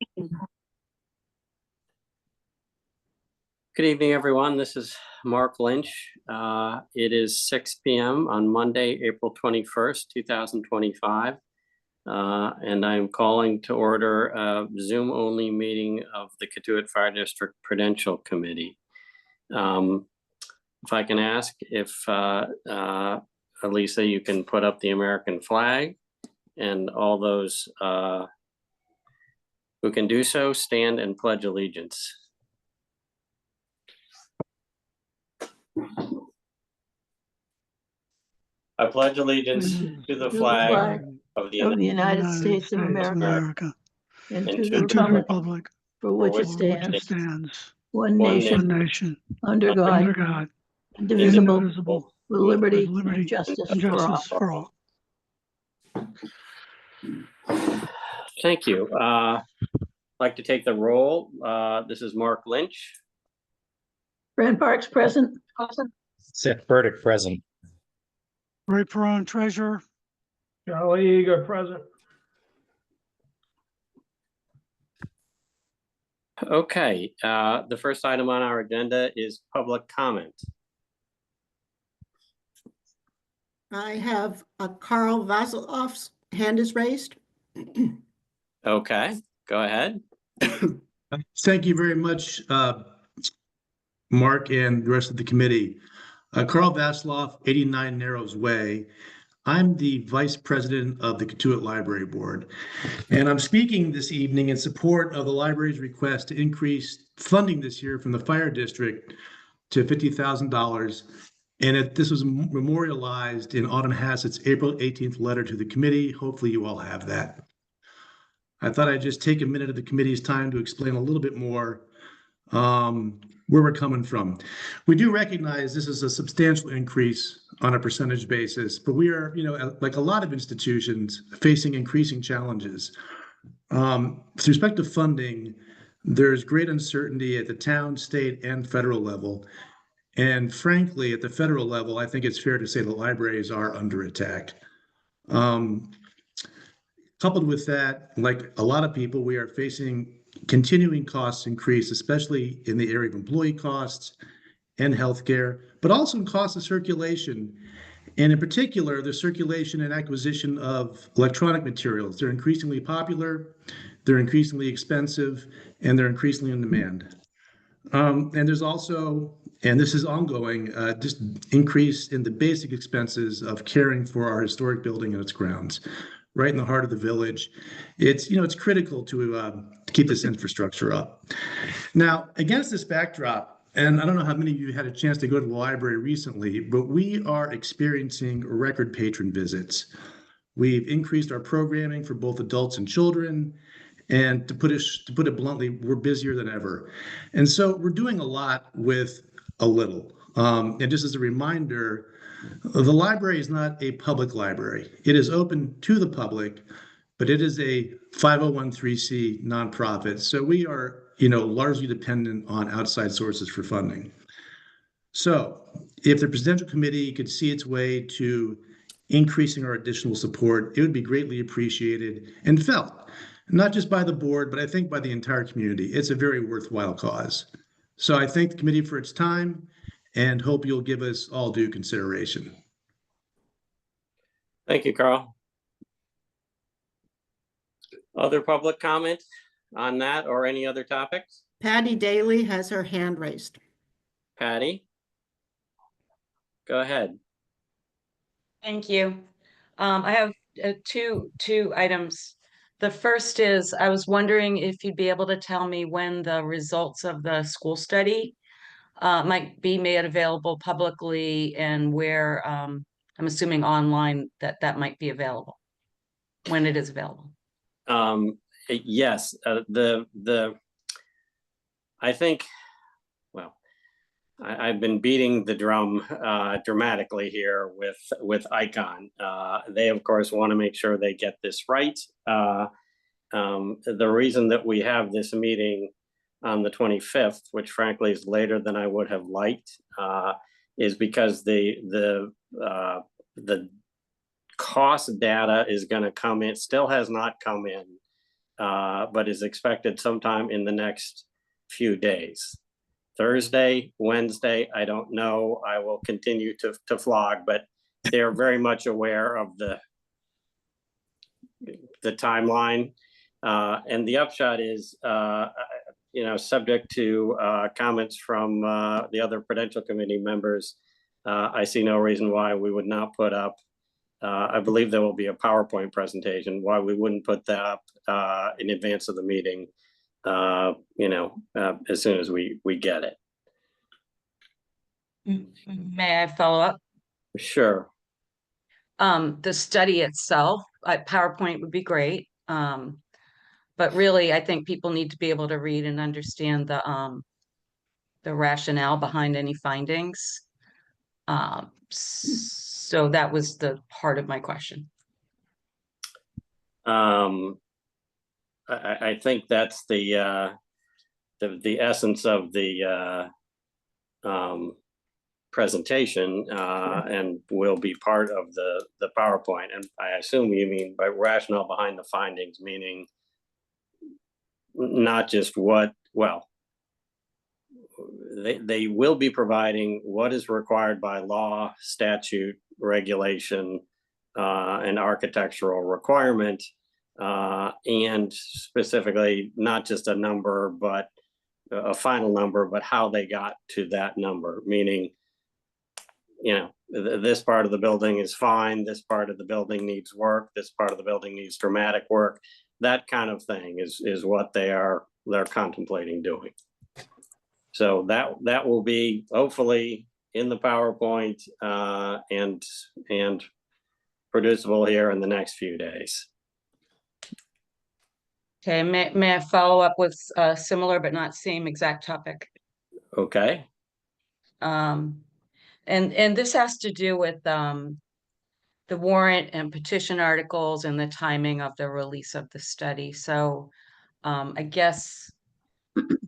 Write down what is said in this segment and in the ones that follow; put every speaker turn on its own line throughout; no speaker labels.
Good evening, everyone. This is Mark Lynch. It is 6 p.m. on Monday, April 21st, 2025. And I'm calling to order a Zoom-only meeting of the Katuitt Fire District Prudential Committee. If I can ask if, Elisa, you can put up the American flag, and all those who can do so, stand and pledge allegiance. I pledge allegiance to the flag of the
United States of America, and to the republic for which it stands, one nation, under God, indivisible, with liberty and justice for all.
Thank you. I'd like to take the roll. This is Mark Lynch.
Fran Parks present.
Seth Burdick present.
Ray Perron, treasurer.
Charlie Eager present.
Okay, the first item on our agenda is public comment.
I have Carl Vasilov's hand is raised.
Okay, go ahead.
Thank you very much, Mark and the rest of the committee. Carl Vasilov, 89 Narrows Way. I'm the vice president of the Katuitt Library Board, and I'm speaking this evening in support of the library's request to increase funding this year from the fire district to $50,000. And this was memorialized in Autumn Hassett's April 18th letter to the committee. Hopefully you all have that. I thought I'd just take a minute of the committee's time to explain a little bit more where we're coming from. We do recognize this is a substantial increase on a percentage basis, but we are, like a lot of institutions, facing increasing challenges. With respect to funding, there's great uncertainty at the town, state, and federal level. And frankly, at the federal level, I think it's fair to say the libraries are under attack. Coupled with that, like a lot of people, we are facing continuing costs increase, especially in the area of employee costs and healthcare, but also in costs of circulation. And in particular, the circulation and acquisition of electronic materials. They're increasingly popular, they're increasingly expensive, and they're increasingly in demand. And there's also, and this is ongoing, just increase in the basic expenses of caring for our historic building and its grounds, right in the heart of the village. It's, it's critical to keep this infrastructure up. Now, against this backdrop, and I don't know how many of you had a chance to go to the library recently, but we are experiencing record patron visits. We've increased our programming for both adults and children. And to put it bluntly, we're busier than ever. And so we're doing a lot with a little. And just as a reminder, the library is not a public library. It is open to the public, but it is a 501(c) nonprofit. So we are, largely dependent on outside sources for funding. So if the Presidential Committee could see its way to increasing our additional support, it would be greatly appreciated and felt, not just by the board, but I think by the entire community. It's a very worthwhile cause. So I thank the committee for its time and hope you'll give us all due consideration.
Thank you, Carl. Other public comment on that or any other topics?
Patty Daly has her hand raised.
Patty, go ahead.
Thank you. I have two items. The first is, I was wondering if you'd be able to tell me when the results of the school study might be made available publicly, and where, I'm assuming online, that might be available, when it is available.
Yes, I think, well, I've been beating the drum dramatically here with ICON. They, of course, want to make sure they get this right. The reason that we have this meeting on the 25th, which frankly is later than I would have liked, is because the cost data is going to come in, still has not come in but is expected sometime in the next few days. Thursday, Wednesday, I don't know. I will continue to flog, but they're very much aware of the timeline. And the upshot is, subject to comments from the other Prudential Committee members, I see no reason why we would not put up, I believe there will be a PowerPoint presentation, why we wouldn't put that up in advance of the meeting, as soon as we get it.
May I follow up?
Sure.
The study itself, PowerPoint would be great. But really, I think people need to be able to read and understand the rationale behind any findings. So that was the part of my question.
I think that's the essence of the presentation, and will be part of the PowerPoint. And I assume you mean by rationale behind the findings, meaning not just they will be providing what is required by law, statute, regulation, and architectural requirement, and specifically not just a number, but a final number, but how they got to that number, meaning, this part of the building is fine, this part of the building needs work, this part of the building needs dramatic work. That kind of thing is what they're contemplating doing. So that will be hopefully in the PowerPoint, and producible here in the next few days.
Okay, may I follow up with a similar but not same exact topic?
Okay.
And this has to do with the warrant and petition articles and the timing of the release of the study. So I guess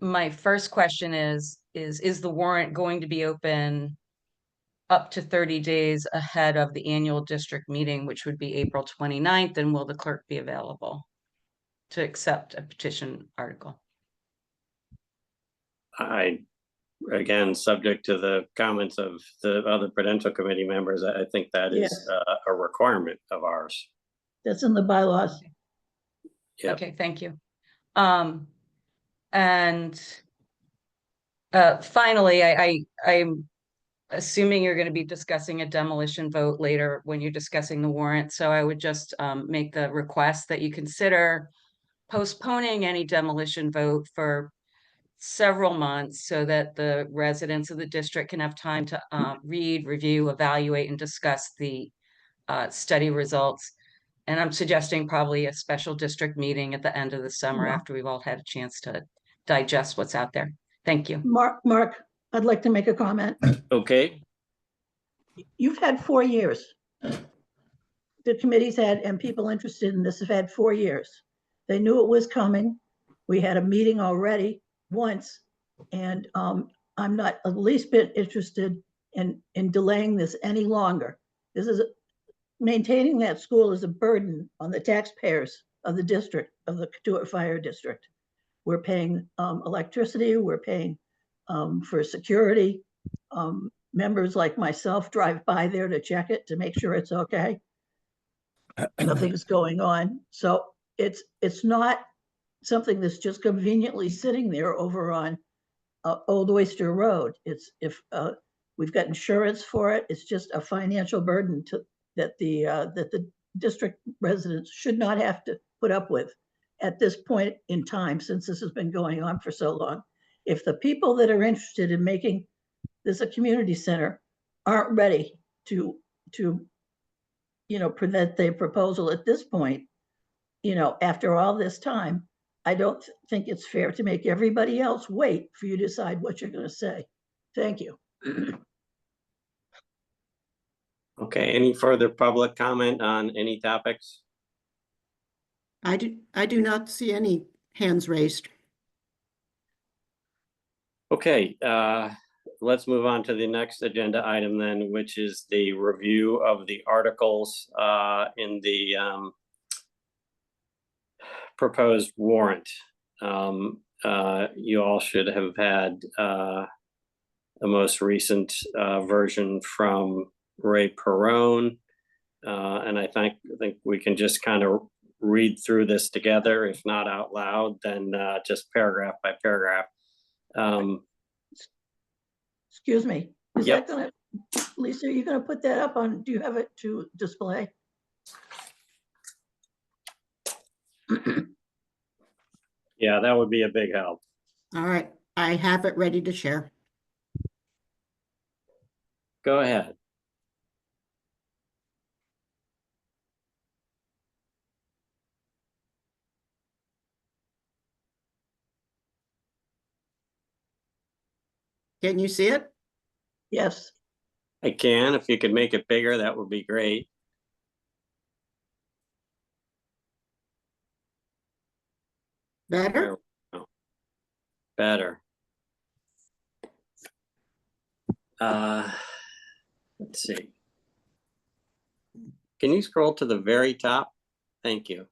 my first question is the warrant going to be open up to 30 days ahead of the annual district meeting, which would be April 29th, and will the clerk be available to accept a petition article?
Again, subject to the comments of the other Prudential Committee members, I think that is
Yes.
a requirement of ours.
That's in the bylaws.
Yep.
Okay, thank you. And finally, I'm assuming you're going to be discussing a demolition vote later when you're discussing the warrant. So I would just make the request that you consider postponing any demolition vote for several months so that the residents of the district can have time to read, review, evaluate, and discuss the study results. And I'm suggesting probably a special district meeting at the end of the summer after we've all had a chance to digest what's out there. Thank you.
Mark, I'd like to make a comment.
Okay.
You've had 4 years. The committee's had, and people interested in this have had 4 years. They knew it was coming. We had a meeting already once, and I'm not the least bit interested in delaying this any longer. This is maintaining that school is a burden on the taxpayers of the district, of the Katuitt Fire District. We're paying electricity, we're paying for security. Members like myself drive by there to check it to make sure it's okay. Nothing's going on. So it's not something that's just conveniently sitting there over on Old Oyster Road. It's if we've got insurance for it, it's just a financial burden that the district residents should not have to put up with at this point in time, since this has been going on for so long. If the people that are interested in making this a community center aren't ready to present their proposal at this point, after all this time, I don't think it's fair to make everybody else wait for you to decide what you're going to say. Thank you.
Okay, any further public comment on any topics?
I do not see any hands raised.
Okay, let's move on to the next agenda item then, which is the review of the articles in the proposed warrant. You all should have had the most recent version from Ray Perone. And I think we can just kind of read through this together, if not out loud, then just paragraph by paragraph.
Excuse me, is
Yep.
that gonna, Lisa, are you gonna put that up on, do you have it to display?
Yeah, that would be a big help.
All right, I have it ready to share.
Go ahead.
Can you see it?
Yes,
I can. If you could make it bigger, that would be great.
Better?
There we go. Better. Let's see. Can you scroll to the very top? Thank you.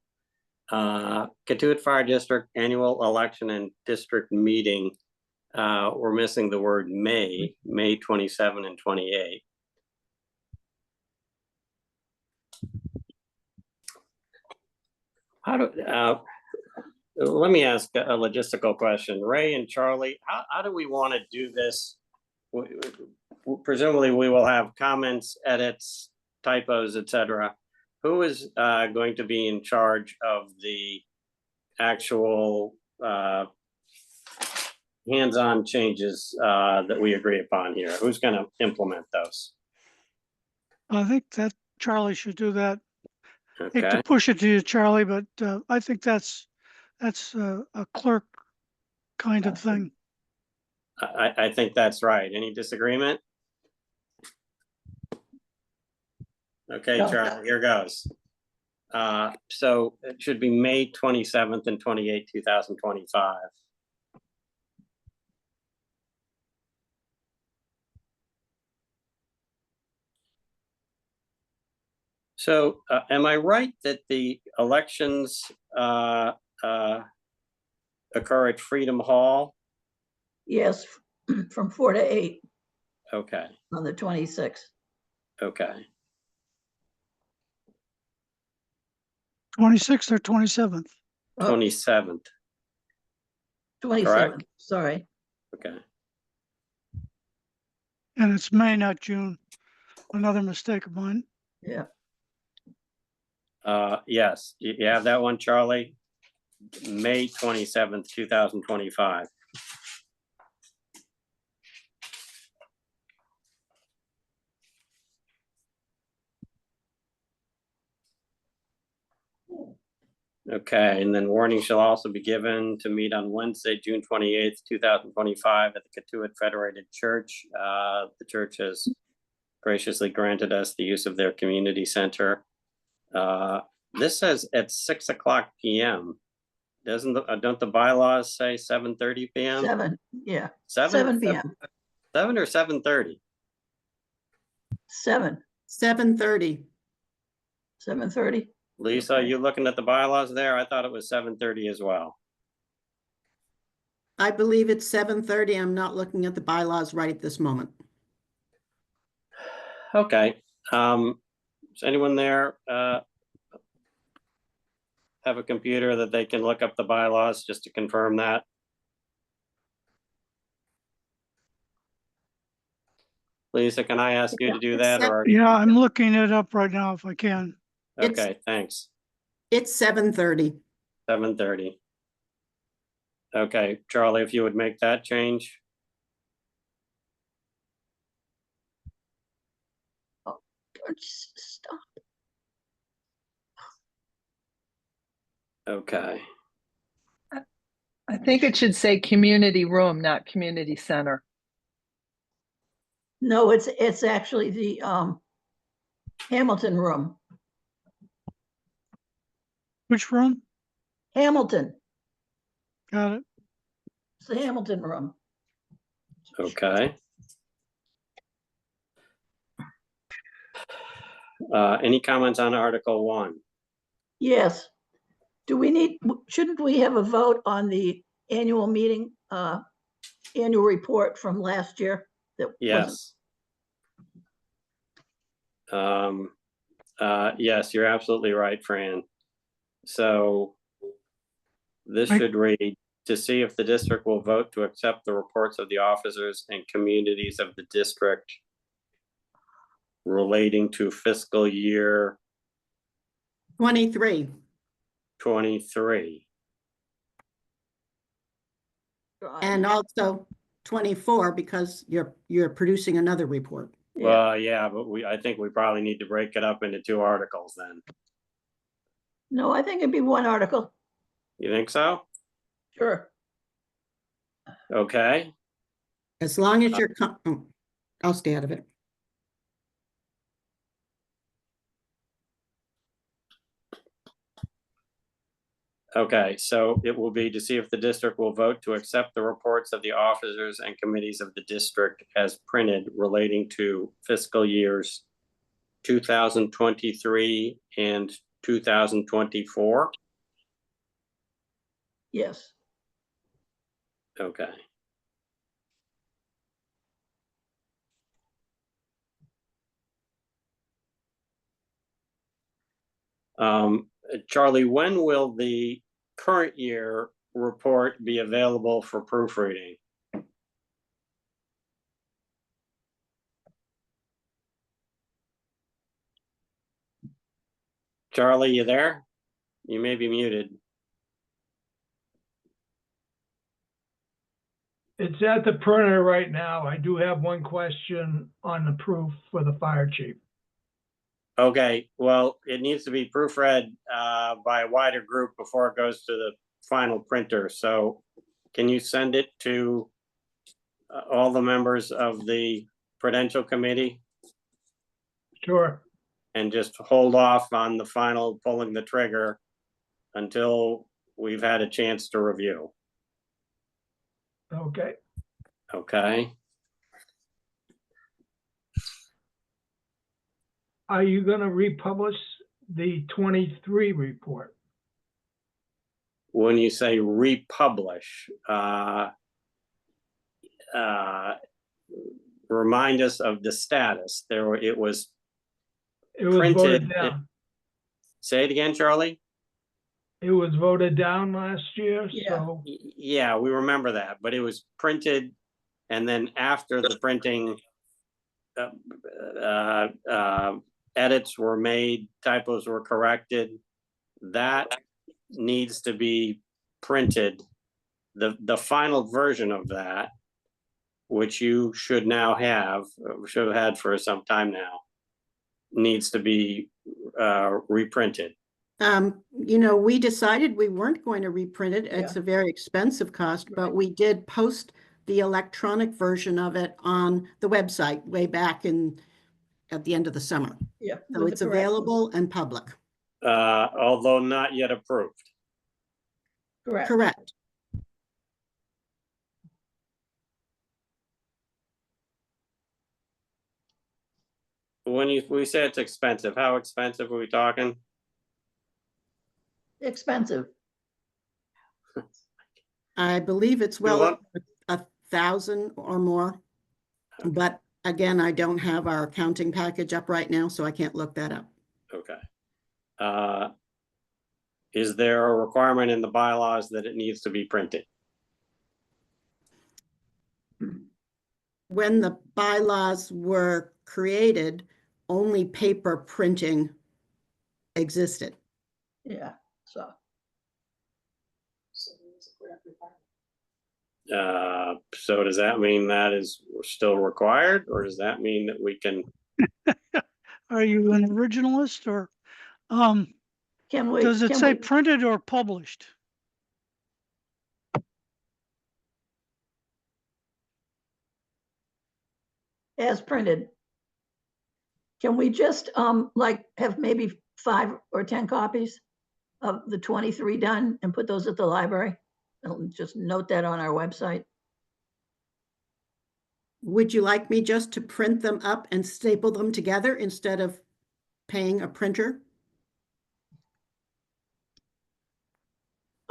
Katuitt Fire District Annual Election and District Meeting. We're missing the word May 27 and 28. Let me ask a logistical question. Ray and Charlie, how do we want to do this? Presumably we will have comments, edits, typos, etc. Who is going to be in charge of the actual hands-on changes that we agree upon here? Who's going to implement those?
I think that Charlie should do that. Hate
Okay.
to push it to you, Charlie, but I think that's a clerk kind of thing.
I think that's right. Any disagreement? Okay,
No.
Charlie, here goes. So it should be May 27th and 28th, 2025. So am I right that the elections occur at Freedom Hall?
yes, from 4 to 8
Okay,
on the 26th.
okay.
26th or 27th?
27th,
27th, sorry.
okay.
And it's May, not June. Another mistake of mine.
Yeah,
Yes, you have that one, Charlie? May 27th, 2025. Okay, and then warning shall also be given to meet on Wednesday, June 28th, 2025 at the Katuitt Federated Church. The church has graciously granted us the use of their community center. This says at 6 o'clock p.m. Don't the bylaws say 7:30 p.m.?
7, yeah,
7
p.m.
7 or 7:30?
7,
7:30.
7:30.
Lisa, are you looking at the bylaws there? I thought it was 7:30 as well.
I believe it's 7:30. I'm not looking at the bylaws right at this moment.
Okay. Is anyone there have a computer that they can look up the bylaws just to confirm that? Lisa, can I ask you to do that, or?
Yeah, I'm looking it up right now if I can.
Okay, thanks.
It's 7:30.
7:30. Okay, Charlie, if you would make that change.
Stop.
Okay,
I think it should say community room, not community center.
No, it's actually the Hamilton room.
Which room?
Hamilton,
Got it.
it's the Hamilton room.
okay. Any comments on Article 1?
Yes. shouldn't we have a vote on the annual meeting, annual report from last year? That wasn't.
Yes. Yes, you're absolutely right, Fran. So this
Right.
should read, to see if the district will vote to accept the reports of the officers and communities of the district relating to fiscal year
23.
23.
And also 24, because you're producing another report.
Yeah,
Well, yeah, but I think we probably need to break it up into 2 articles then.
no, I think it'd be one article,
You think so?
sure.
Okay.
As long as you're, I'll stay out of it.
Okay, so it will be to see if the district will vote to accept the reports of the officers and committees of the district as printed relating to fiscal years 2023 and 2024.
Yes,
Okay. Charlie, when will the current year report be available for proofreading? Charlie, you there? You may be muted.
It's at the printer right now. I do have one question on the proof for the fire chief.
Okay, well, it needs to be proofread by a wider group before it goes to the final printer. So can you send it to all the members of the Prudential Committee
Sure.
and just hold off on the final pulling the trigger until we've had a chance to review?
Okay.
Okay.
Are you gonna republish the 23 report?
When you say republish, remind us of the status. It was
It was
printed.
voted down.
Say it again, Charlie.
It was voted down last year,
Yeah.
so
Yeah, we remember that, but it was printed, and then after the printing, edits were made, typos were corrected. That needs to be printed. The final version of that, which you should now have, should have had for some time now, needs to be reprinted.
We decided we weren't going to reprint it. It's a very expensive cost, but we did post the electronic version of it on the website way back at the end of the summer.
yeah.
So it's available and public.
Although not yet approved.
Correct.
Correct.
When we say it's expensive, how expensive are we talking?
Expensive.
I believe it's well over 1,000 or more. But again, I don't have our accounting package up right now, so I can't look that up.
Okay. Is there a requirement in the bylaws that it needs to be printed?
When the bylaws were created, only paper printing existed.
Yeah, so.
So does that mean that is still required, or does that mean that we can?
Are you an originalist or, does it say printed or published?
As printed. Can we just like have maybe 5 or 10 copies of the 23 done and put those at the library? And just note that on our website.
Would you like me just to print them up and staple them together instead of paying a printer?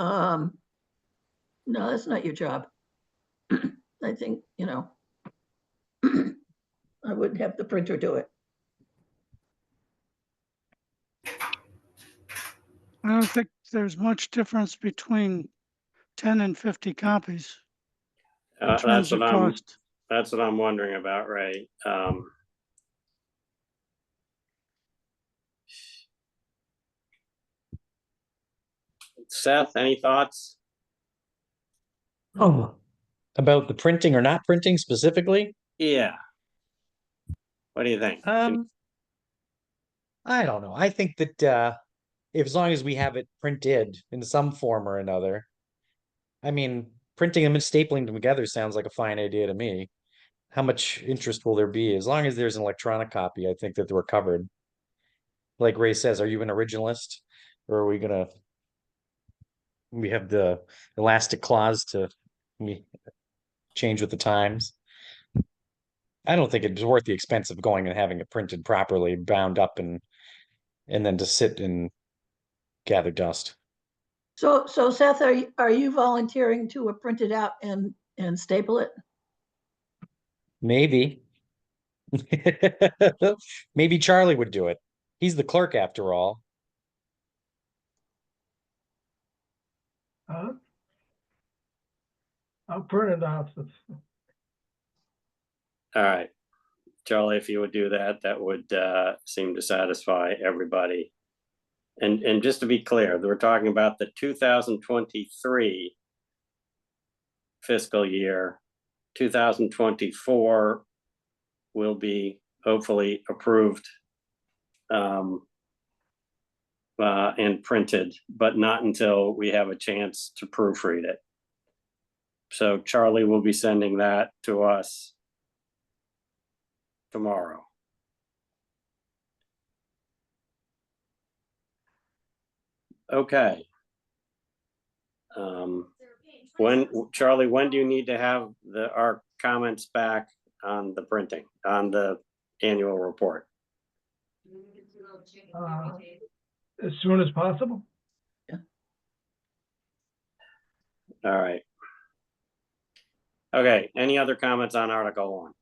No, that's not your job. I think, I would have the printer do it.
I don't think there's much difference between 10 and 50 copies in terms of cost.
That's what I'm wondering about, Ray. Seth, any thoughts?
Oh, about the printing or not printing specifically?
Yeah. What do you think?
I don't know. I think that if as long as we have it printed in some form or another, I mean, printing them and stapling them together sounds like a fine idea to me. How much interest will there be? As long as there's an electronic copy, I think that we're covered. Like Ray says, are you an originalist? Or are we gonna we have the elastic clause to we change with the times? I don't think it's worth the expense of going and having it printed properly, bound up and then to sit and gather dust.
So Seth, are you volunteering to print it out and staple it?
Maybe. Maybe Charlie would do it. He's the clerk after all.
I'll print it off.
All right. Charlie, if you would do that, that would seem to satisfy everybody. And just to be clear, we're talking about the 2023 fiscal year. 2024 will be hopefully approved and printed, but not until we have a chance to proofread it. So Charlie will be sending that to us tomorrow. Okay. Charlie, when do you need to have our comments back on the printing, on the annual report?
As soon as possible.
All right. Okay, any other comments on Article 1?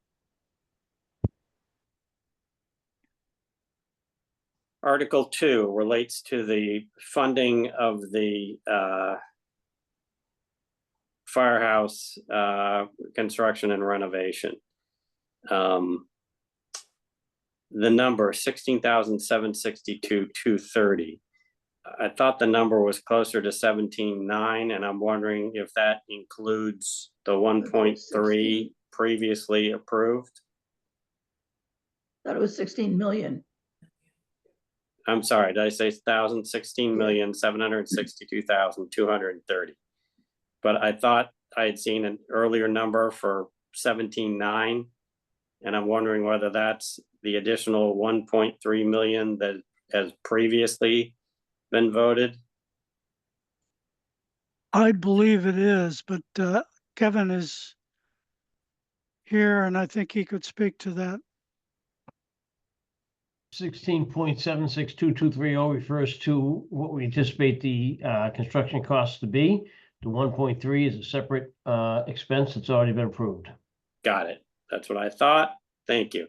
Article 2 relates to the funding of the firehouse construction and renovation. The number 16,762,230. I thought the number was closer to 17.9, and I'm wondering if that includes the 1.3 previously approved.
Thought it was 16 million.
I'm sorry, did I say 16,762,230? But I thought I had seen an earlier number for 17.9, and I'm wondering whether that's the additional 1.3 million that has previously been voted.
I believe it is, but Kevin is here and I think he could speak to that.
16.762230 refers to what we anticipate the construction costs to be. The 1.3 is a separate expense that's already been approved.
Got it. That's what I thought. Thank you.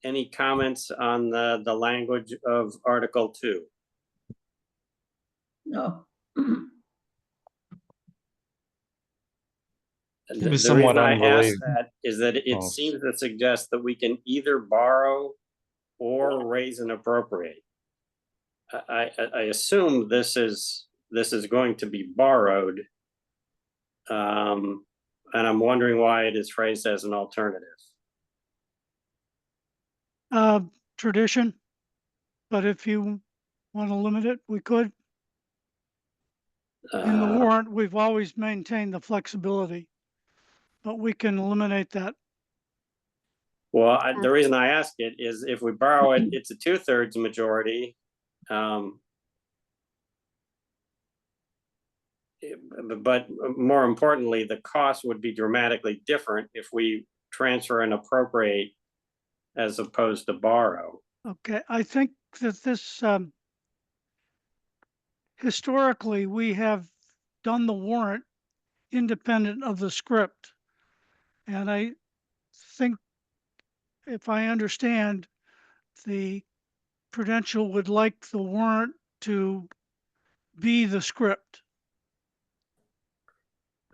Any comments on the language of Article 2?
No.
It was
The
somewhat
reason I asked
unrelated.
that is that it
Oh.
seems to suggest that we can either borrow or raise and appropriate. I assume this is going to be borrowed, and I'm wondering why it is phrased as an alternative.
Tradition, but if you want to limit it, we could. In the warrant, we've always maintained the flexibility, but we can eliminate that.
Well, the reason I ask it is if we borrow it, it's a 2/3 majority. But more importantly, the cost would be dramatically different if we transfer and appropriate as opposed to borrow.
Okay, I think that this historically, we have done the warrant independent of the script. And I think, if I understand, the Prudential would like the warrant to be the script.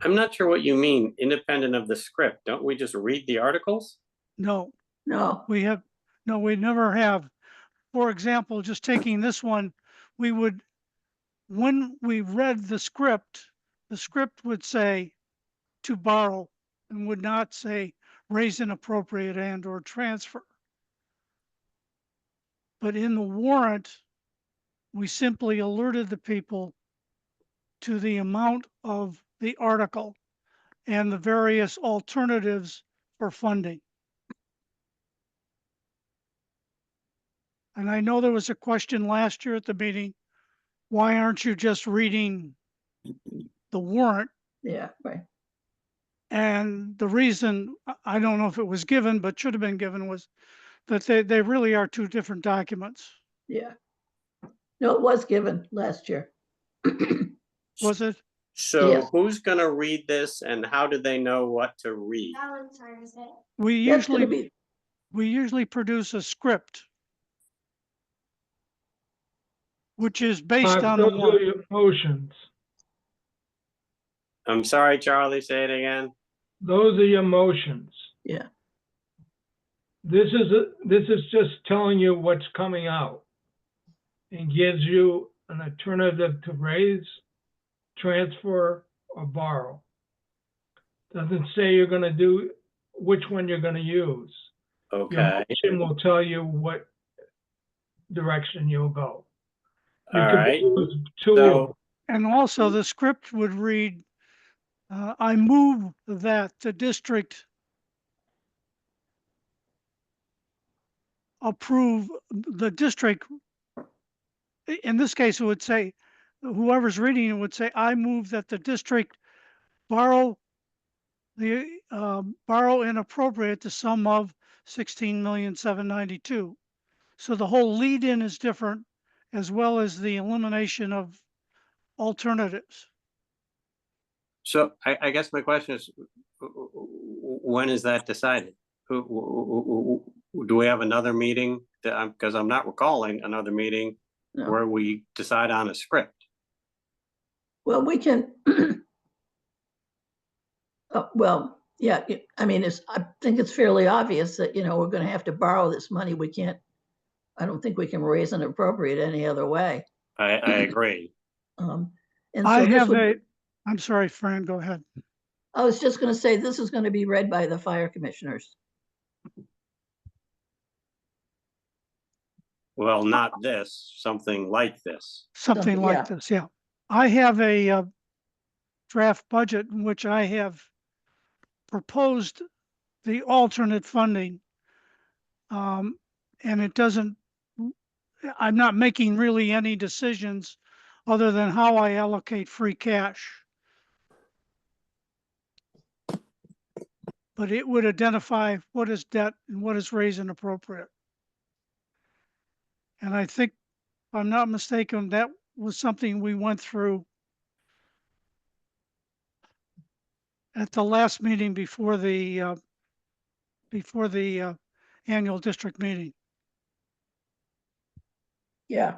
I'm not sure what you mean, independent of the script. Don't we just read the articles?
No,
No,
we never have. For example, just taking this one, when we read the script would say to borrow and would not say raise and appropriate and or transfer. But in the warrant, we simply alerted the people to the amount of the article and the various alternatives for funding. And I know there was a question last year at the meeting, why aren't you just reading the warrant?
yeah, right.
And the reason, I don't know if it was given, but should have been given, was that they really are two different documents.
Yeah. No, it was given last year.
Was it?
So
Yes.
who's gonna read this and how do they know what to read?
We
That's gonna
usually produce a script, which is based on the
Those are
warrant.
your motions.
I'm sorry, Charlie, say it again.
Those are your motions.
Yeah.
This is just telling you what's coming out and gives you an alternative to raise, transfer, or borrow. Doesn't say you're gonna do which one you're gonna use. Your
Okay,
motion will tell you what direction you'll go. You
all
could
right.
use two of
So,
them.
And also the script would read, I move that the district approve, the district, in this case, it would say, whoever's reading it would say, I move that the district borrow and appropriate the sum of 16,792,000. So the whole lead in is different, as well as the elimination of alternatives.
so I guess my question is, when is that decided? Do we have another meeting? Because I'm not recalling another meeting
No.
where we decide on a script.
Well, we can, well, yeah, I mean, I think it's fairly obvious that, we're gonna have to borrow this money. I don't think we can raise and appropriate any other way.
I agree.
And
I
so
have I'm sorry, Fran, go ahead.
I was just gonna say, this is gonna be read by the fire commissioners.
Well, not this, something like this.
Something like this, yeah. I have a draft budget in which I have proposed the alternate funding. And I'm not making really any decisions other than how I allocate free cash. But it would identify what is debt and what is raised and appropriate. And I think, if I'm not mistaken, that was something we went through at the last meeting before the annual district meeting.
Yeah.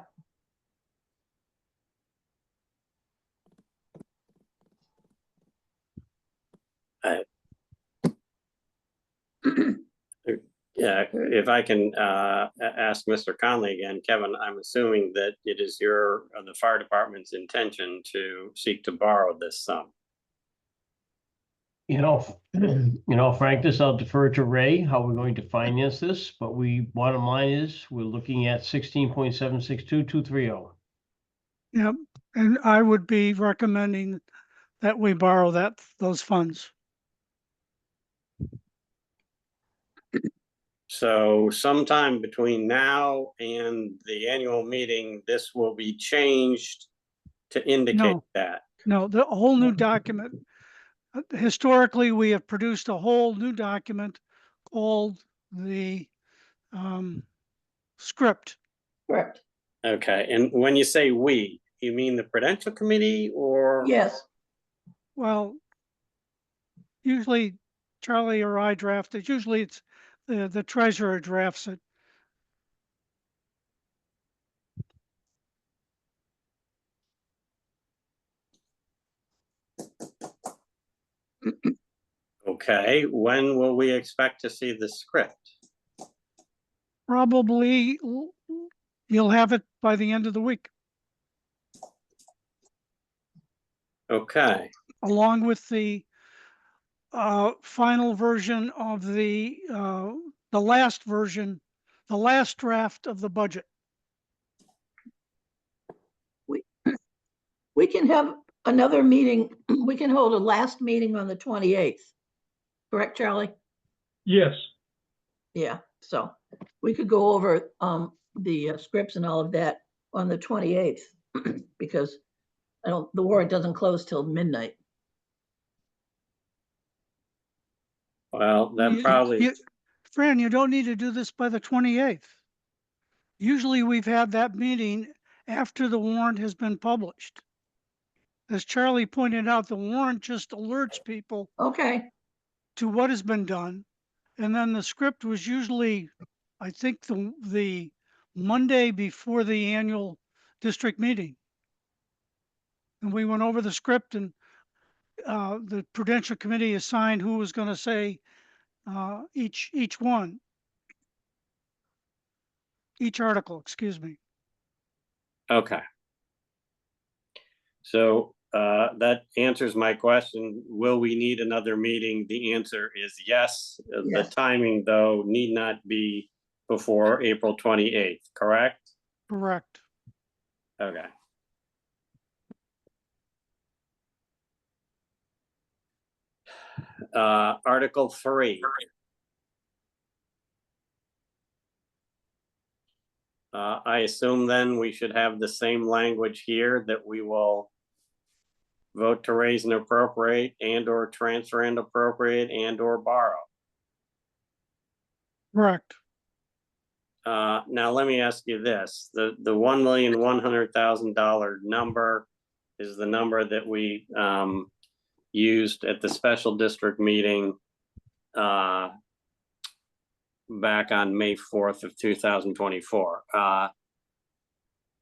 Yeah, if I can ask Mr. Conley again, Kevin, I'm assuming that it is the fire department's intention to seek to borrow this sum.
Frank, this I'll defer to Ray, how we're going to finance this, but bottom line is, we're looking at 16.762230.
Yep, and I would be recommending that we borrow those funds.
So sometime between now and the annual meeting, this will be changed to indicate that.
No, the whole new document. Historically, we have produced a whole new document called the script.
Correct.
Okay, and when you say we, you mean the Prudential Committee or?
Yes,
Well, usually Charlie or I draft it. Usually it's the treasurer drafts it.
Okay, when will we expect to see the script?
Probably you'll have it by the end of the week,
Okay,
along with the final version of the last version, the last draft of the budget.
we can have another meeting. We can hold a last meeting on the 28th. Correct, Charlie?
Yes,
Yeah, so we could go over the scripts and all of that on the 28th because the warrant doesn't close till midnight.
well, that probably,
Fran, you don't need to do this by the 28th. Usually we've had that meeting after the warrant has been published. As Charlie pointed out, the warrant just alerts people
Okay,
to what has been done. And then the script was usually, I think, the Monday before the annual district meeting. And we went over the script, and the Prudential Committee assigned who was going to say each article, excuse me.
okay. So that answers my question. Will we need another meeting? The answer is yes. The
Yes.
timing, though, need not be before April 28th, correct?
Correct.
Okay. Article 3. I assume then we should have the same language here, that we will vote to raise and appropriate and or transfer and appropriate and or borrow.
Correct.
Now let me ask you this, the $1,100,000 number is the number that we used at the special district meeting back on May 4th of 2024.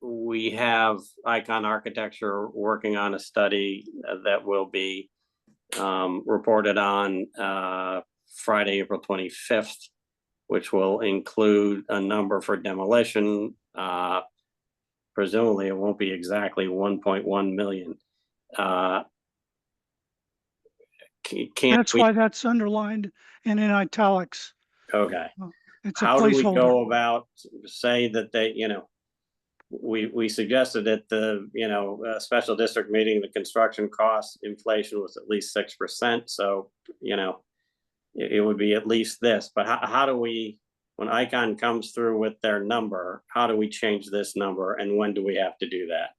We have Icon Architecture working on a study that will be reported on Friday, April 25th, which will include a number for demolition. Presumably it won't be exactly 1.1 million.
That's why that's underlined and in italics.
Okay.
It's a
How do we
placeholder.
go about, say that they, we suggested at the, special district meeting, the construction cost inflation was at least 6%. So, it would be at least this, but how do we, when Icon comes through with their number, how do we change this number and when do we have to do that?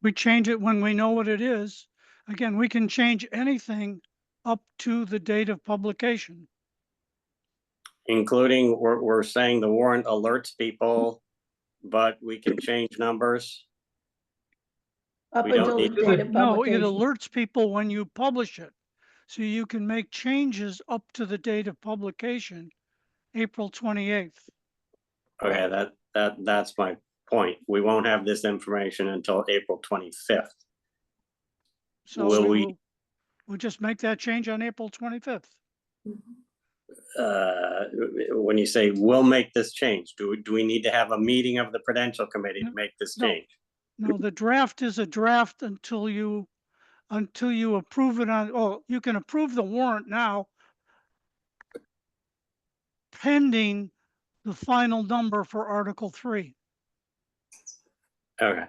We change it when we know what it is. Again, we can change anything up to the date of publication.
Including, we're saying the warrant alerts people, but we can change numbers.
up
We don't
until the
need-
date of
No, it
publication.
alerts people when you publish it. So you can make changes up to the date of publication, April 28th.
Okay, that's my point. We won't have this information until April 25th.
So
Will we-
we'll just make that change on April 25th.
When you say we'll make this change, do we need to have a meeting of the Prudential Committee to make this
No.
change?
No, the draft is a draft until you approve it you can approve the warrant now pending the final number for Article 3.
Okay.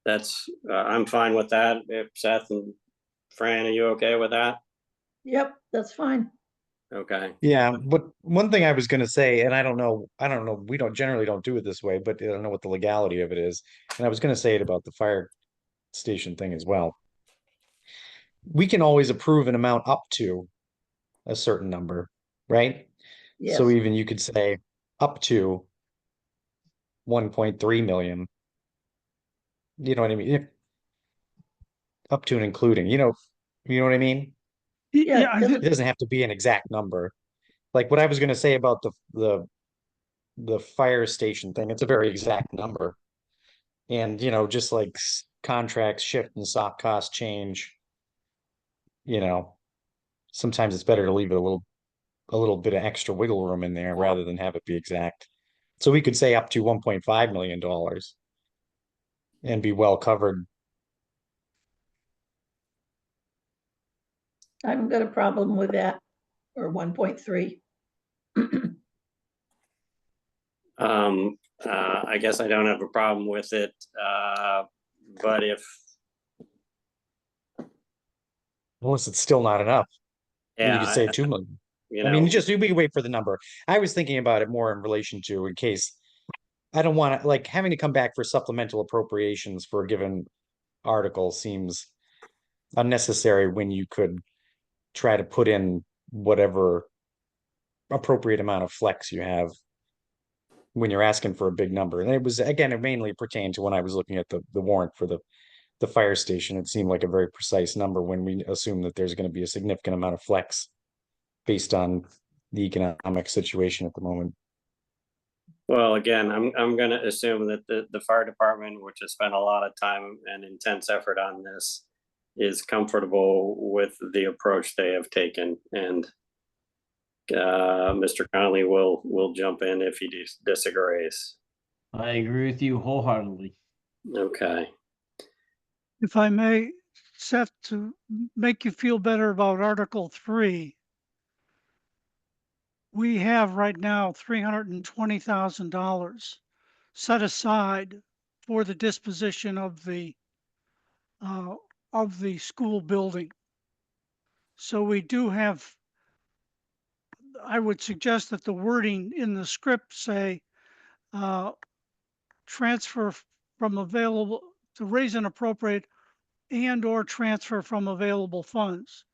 That's, I'm fine with that. If Seth and Fran, are you okay with that?
Yep, that's fine.
Okay.
Yeah, but one thing I was gonna say, and I don't know, we generally don't do it this way, but I don't know what the legality of it is. And I was gonna say it about the fire station thing as well. We can always approve an amount up to a certain number, right?
Yes.
So even you could say up to 1.3 million. You know what I mean? Up to and including, you know what I mean?
Yeah, I
It
did,
doesn't have to be an exact number. Like what I was gonna say about the fire station thing, it's a very exact number. And just like contracts shift and soft cost change, you know, sometimes it's better to leave it a little bit of extra wiggle room in there rather than have it be exact. So we could say up to $1.5 million and be well covered.
I haven't got a problem with that, or 1.3.
I guess I don't have a problem with it, but if,
Unless it's still not enough. Then you could say
yeah,
2 million.
you
I mean,
know,
we can wait for the number. I was thinking about it more in relation to in case I don't want to like having to come back for supplemental appropriations for a given article seems unnecessary when you could try to put in whatever appropriate amount of flex you have when you're asking for a big number. And it was again, it mainly pertained to when I was looking at the warrant for the fire station. It seemed like a very precise number when we assume that there's going to be a significant amount of flex based on the economic situation at the moment.
well, again, I'm gonna assume that the fire department, which has spent a lot of time and intense effort on this, is comfortable with the approach they have taken, and Mr. Conley will jump in if he disagrees.
I agree with you wholeheartedly.
Okay.
if I may, Seth, to make you feel better about Article 3, we have right now $320,000 set aside for the disposition of the school building. So we do have, I would suggest that the wording in the script say, transfer from available to raise and appropriate and or transfer from available funds.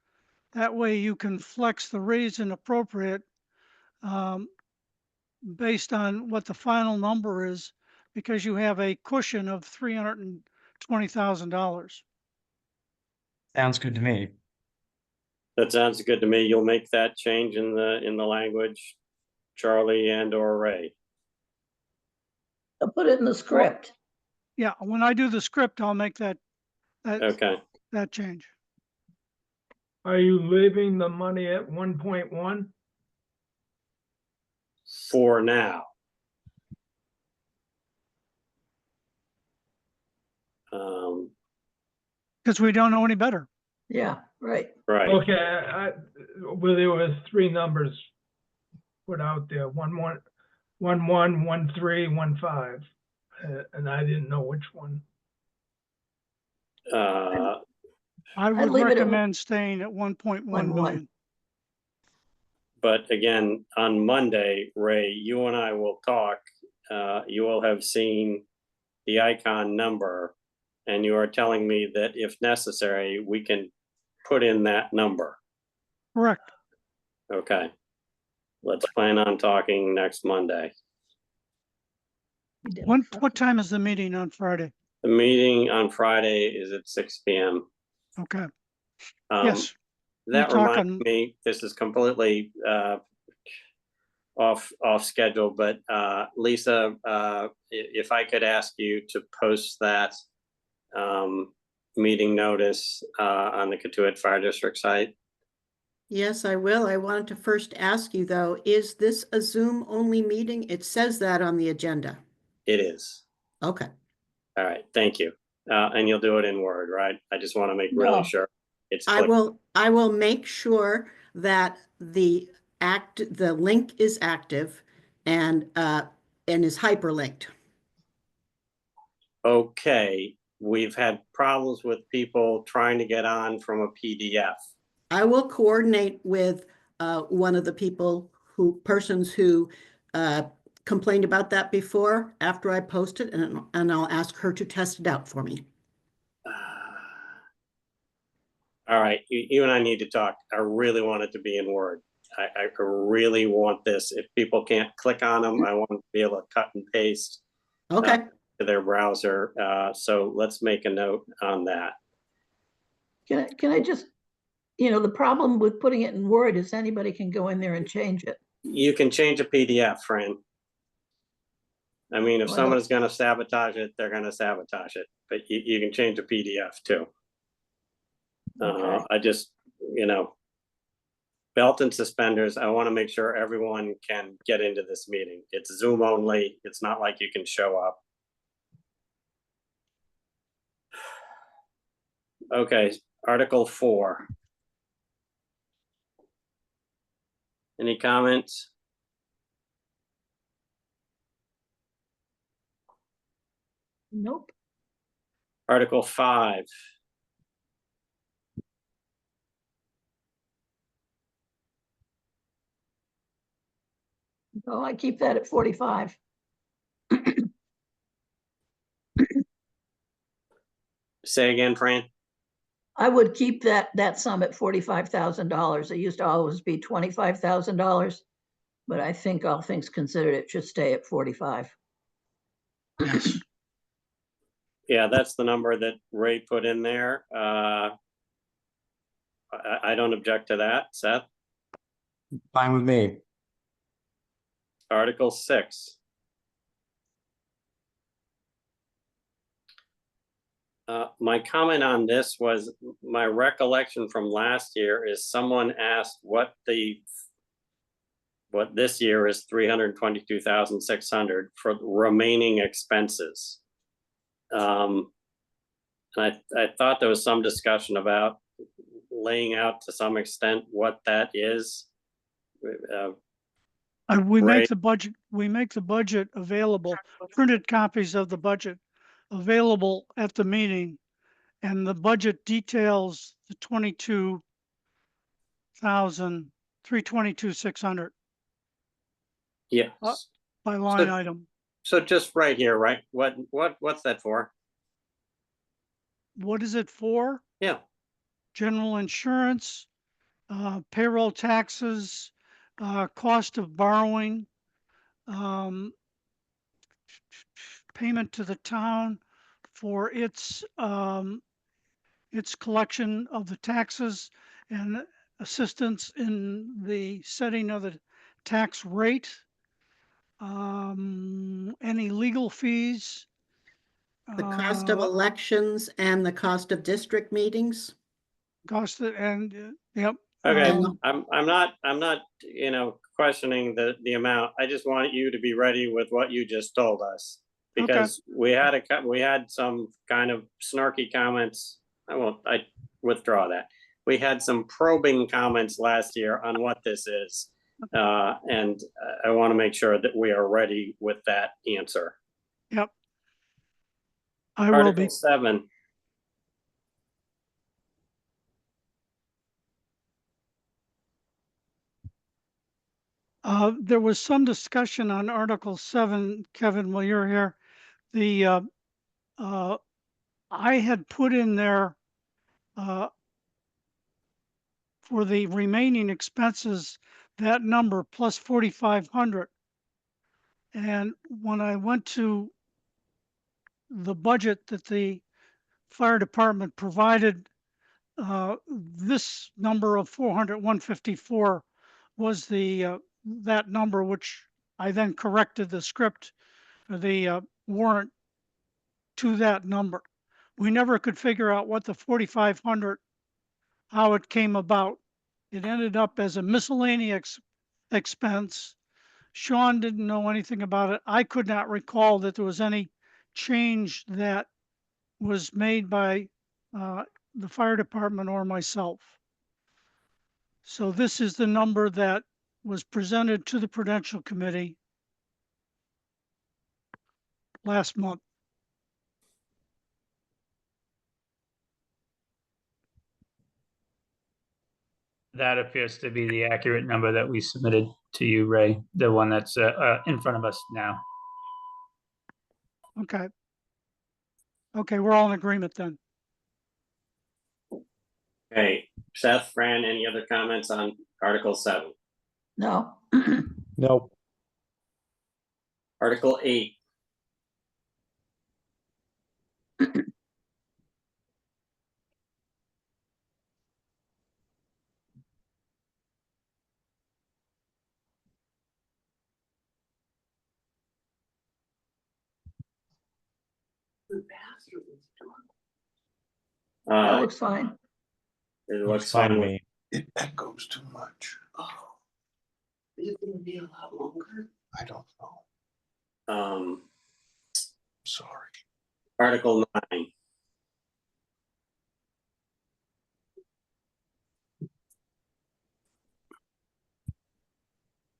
That way you can flex the raise and appropriate based on what the final number is, because you have a cushion of $320,000.
Sounds good to me.
That sounds good to me. You'll make that change in the language, Charlie and or Ray.
I'll put it in the script.
Yeah, when I do the script, I'll make that
Okay.
that change.
Are you leaving the money at 1.1?
For now.
Because we don't know any better.
Yeah, right.
Right.
Okay, well, there was 3 numbers put out there, 1-1, 1-1, 1-3, 1-5, and I didn't know which one.
Uh,
I would
leave it at
recommend staying at 1.1 million.
but again, on Monday, Ray, you and I will talk. You will have seen the icon number, and you are telling me that if necessary, we can put in that number.
Correct.
Okay. Let's plan on talking next Monday.
What time is the meeting on Friday?
The meeting on Friday is at 6 p.m.
Okay.
That
Yes. We're
reminds
talking-
me, this is completely off schedule, but Lisa, if I could ask you to post that meeting notice on the Katuitt Fire District site.
Yes, I will. I wanted to first ask you though, is this a Zoom only meeting? It says that on the agenda.
It is.
Okay.
All right, thank you. And you'll do it in Word, right? I just want to make really
No.
sure it's
I will make sure that the link is active and is hyperlinked.
Okay, we've had problems with people trying to get on from a PDF.
I will coordinate with one of the persons who complained about that before after I post it, and I'll ask her to test it out for me.
All right, you and I need to talk. I really want it to be in Word. I really want this. If people can't click on them, I want to be able to cut and paste.
Okay.
to their browser. So let's make a note on that.
Can I just, the problem with putting it in Word is anybody can go in there and change it.
You can change a PDF, Fran. I mean, if
Well-
someone is going to sabotage it, they're going to sabotage it, but you can change a PDF too.
Okay.
I just, belt and suspenders. I want to make sure everyone can get into this meeting. It's Zoom only. It's not like you can show up. Okay, Article 4. Any comments?
Nope.
Article 5.
Oh, I keep that at 45.
Say again, Fran.
I would keep that sum at $45,000. It used to always be $25,000, but I think all things considered, it should stay at 45.
Yes.
Yeah, that's the number that Ray put in there. I don't object to that. Seth?
Fine with me.
Article 6. My comment on this was my recollection from last year is someone asked what this year is 322,600 for remaining expenses. And I thought there was some discussion about laying out to some extent what that is.
We
Right.
make the budget available, printed copies of the budget available at the meeting. And the budget details the 322,600
Yes.
by line item.
So just right here, right? What's that for?
What is it for?
Yeah.
General insurance, payroll taxes, cost of borrowing, payment to the town for its collection of the taxes and assistance in the setting of the tax rate, any legal fees.
The cost of elections and the cost of district meetings.
Cost and yep.
Okay,
Um,
I'm not, questioning the amount. I just want you to be ready with what you just told us. Because we had some kind of snarky comments. I withdraw that. We had some probing comments last year on what this is. And I want to make sure that we are ready with that answer.
Yep. I will be.
Article 7.
There was some discussion on Article 7, Kevin, while you're here. I had put in there for the remaining expenses, that number plus 4,500. And when I went to the budget that the fire department provided, this number of 154 was that number, which I then corrected the script, the warrant to that number. We never could figure out what the 4,500, how it came about. It ended up as a miscellaneous expense. Sean didn't know anything about it. I could not recall that there was any change that was made by the fire department or myself. So this is the number that was presented to the Prudential Committee last month.
That appears to be the accurate number that we submitted to you, Ray, the one that's in front of us now.
Okay. Okay, we're all in agreement then.
Okay, Seth, Fran, any other comments on Article 7?
No.
Nope.
Article 8.
That looks fine.
It
Looks
looks
fine to
fine with
me.
It echoes too much.
Oh. Is it gonna be a lot longer?
I don't know. Sorry.
Article 9.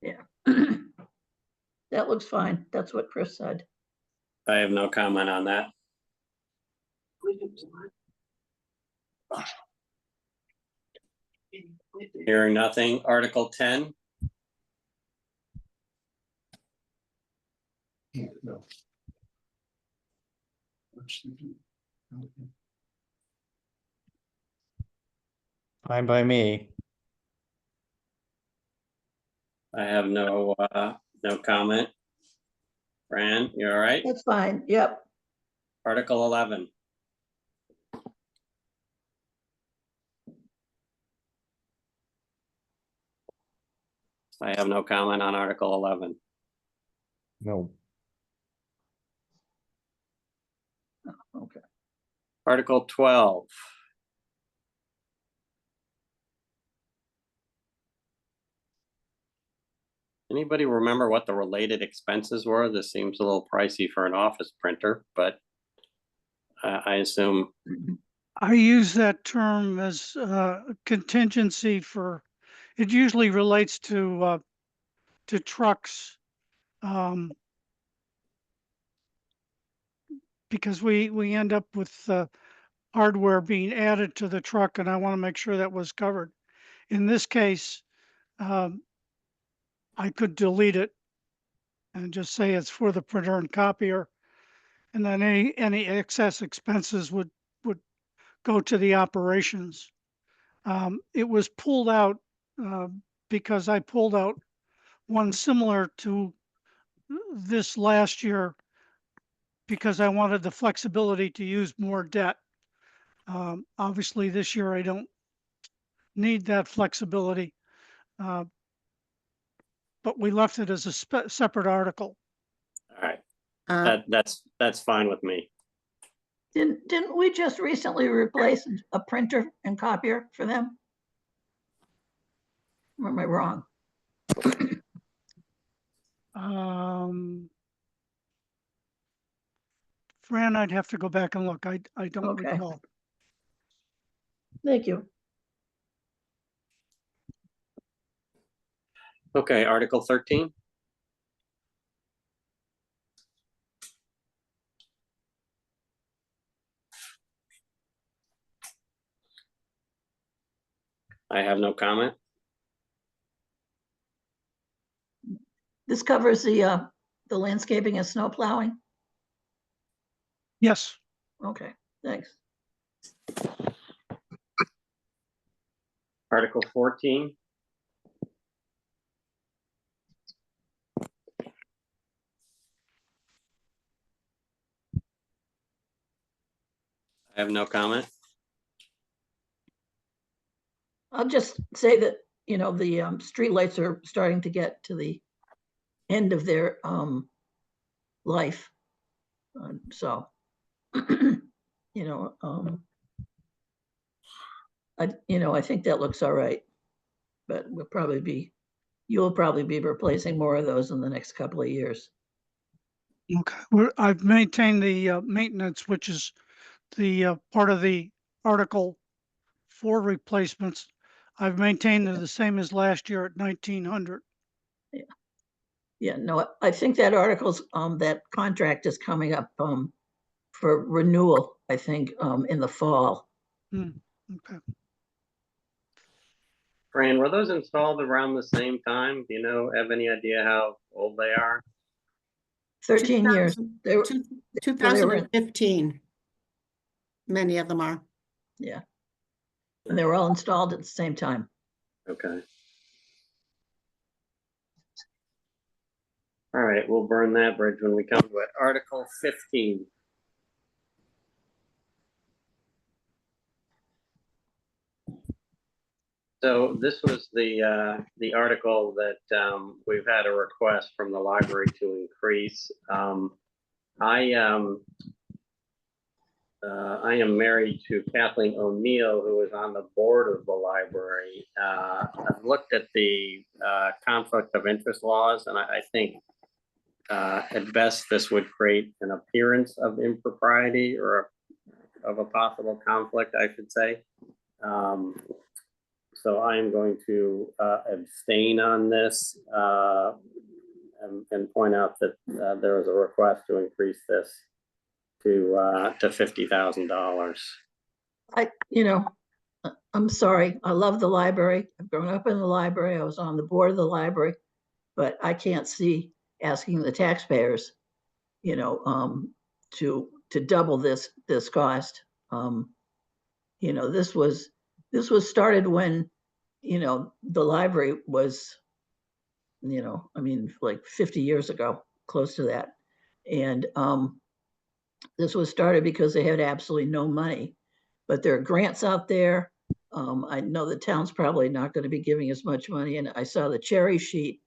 Yeah. That looks fine. That's what Chris said.
I have no comment on that. Hearing nothing. Article 10.
No.
Fine by me.
I have no comment. Fran, you all right?
That's fine. Yep.
Article 11. I have no comment on Article 11.
No.
Okay.
Article 12. Anybody remember what the related expenses were? This seems a little pricey for an office printer, but I assume.
I use that term as contingency for, it usually relates to trucks. Because we end up with hardware being added to the truck, and I want to make sure that was covered. In this case, I could delete it and just say it's for the printer and copier, and then any excess expenses would go to the operations. It was pulled out because I pulled out one similar to this last year because I wanted the flexibility to use more debt. Obviously, this year I don't need that flexibility, but we left it as a separate article.
All right. That's fine with me.
Didn't we just recently replace a printer and copier for them? Or am I wrong?
Fran, I'd have to go back and look. I don't
Okay.
recall.
Thank you.
Okay, Article 13. I have no comment.
This covers the landscaping and snow plowing.
Yes.
Okay, thanks.
Article 14. I have no comment.
I'll just say that, you know, the streetlights are starting to get to the end of their life. So, you know, I think that looks all right, but you'll probably be replacing more of those in the next couple of years.
Okay. I've maintained the maintenance, which is the part of the article for replacements. I've maintained it the same as last year at 1,900.
Yeah. Yeah, no, I think that article's that contract is coming up for renewal, I think, in the fall.
Okay.
Fran, were those installed around the same time? Do you have any idea how old they are?
13 years.
2015. Many of them are.
Yeah. And they were all installed at the same time.
Okay. All right, we'll burn that bridge when we come to it. Article 15. So this was the article that we've had a request from the library to increase. I am married to Kathleen O'Neill, who is on the board of the library. I've looked at the conflict of interest laws, and I think at best this would create an appearance of impropriety or of a possible conflict, I should say. So I am going to abstain on this and point out that there was a request to increase this to $50,000.
I'm sorry. I love the library. I've grown up in the library. I was on the board of the library, but I can't see asking the taxpayers, to double this cost. This was started when, the library was, like 50 years ago, close to that. And this was started because they had absolutely no money, but there are grants out there. I know the town's probably not going to be giving as much money. And I saw the cherry sheet,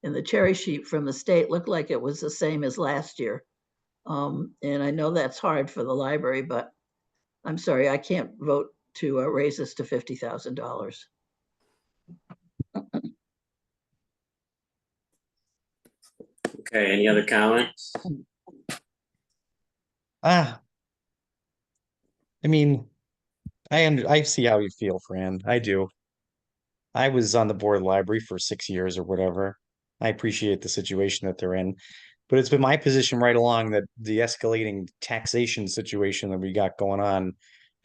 and the cherry sheet from the state looked like it was the same as last year. And I know that's hard for the library, but I'm sorry, I can't vote to raise this to $50,000.
Okay, any other comments?
I mean, I see how you feel, Fran. I do. I was on the board of the library for 6 years or whatever. I appreciate the situation that they're in, but it's been my position right along that the escalating taxation situation that we got going on,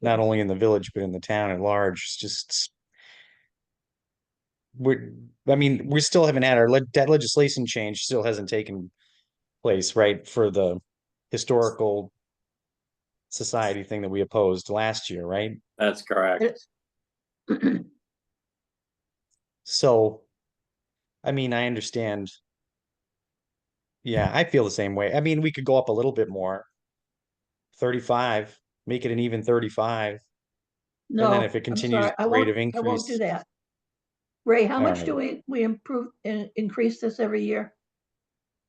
not only in the village but in the town at large, is just we still haven't had that legislation change still hasn't taken place, right, for the historical society thing that we opposed last year, right?
That's correct.
So, I understand. Yeah, I feel the same way. We could go up a little bit more. 35, make it an even 35.
No,
and then if it
I'm
continues
sorry.
rate of
I won't
increase.
do that. Ray, how
All
much
right.
do we improve and increase this every year?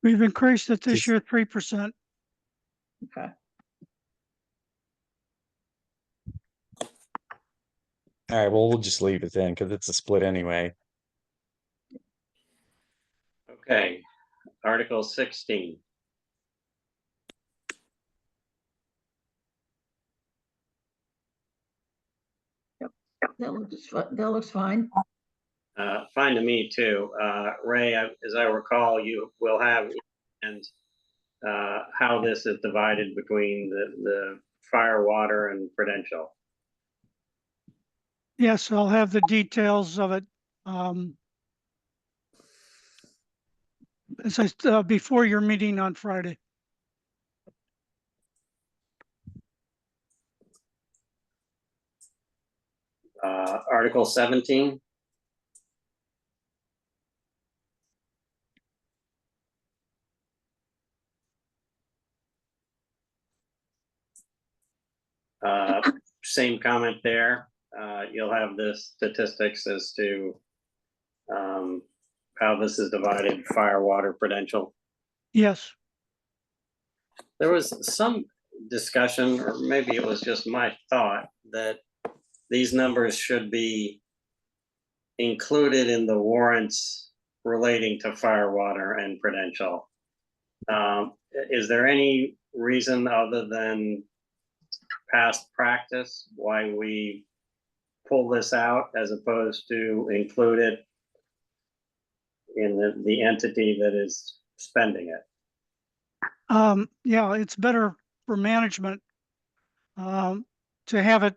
We've increased it this
Just-
year 3%.
Okay.
All right, well, we'll just leave it then because it's a split anyway.
Okay, Article 16.
That looks fine.
Fine to me too. Ray, as I recall, you will have and how this is divided between the fire, water, and Prudential.
Yes, I'll have the details of it. Before your meeting on Friday.
Article 17. Same comment there. You'll have the statistics as to how this is divided, fire, water, Prudential.
Yes.
There was some discussion, or maybe it was just my thought, that these numbers should be included in the warrants relating to fire, water, and Prudential. Is there any reason other than past practice why we pull this out as opposed to include it in the entity that is spending it?
Yeah, it's better for management to have it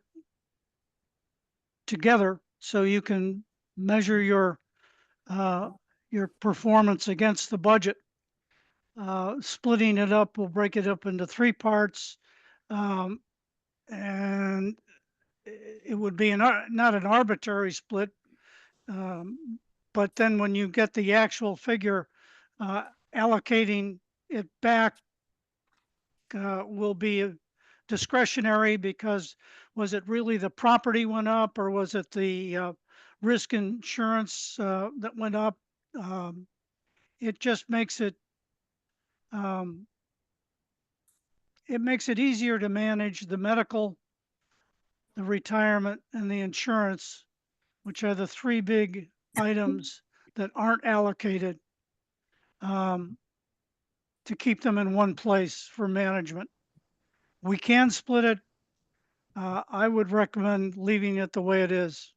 together so you can measure your performance against the budget. Splitting it up will break it up into 3 parts, and it would be not an arbitrary split, but then when you get the actual figure, allocating it back will be discretionary, because was it really the property went up, or was it the risk insurance that went up. It just makes it easier to manage the medical, the retirement, and the insurance, which are the three big items that aren't allocated, to keep them in one place for management. We can split it. I would recommend leaving it the way it is.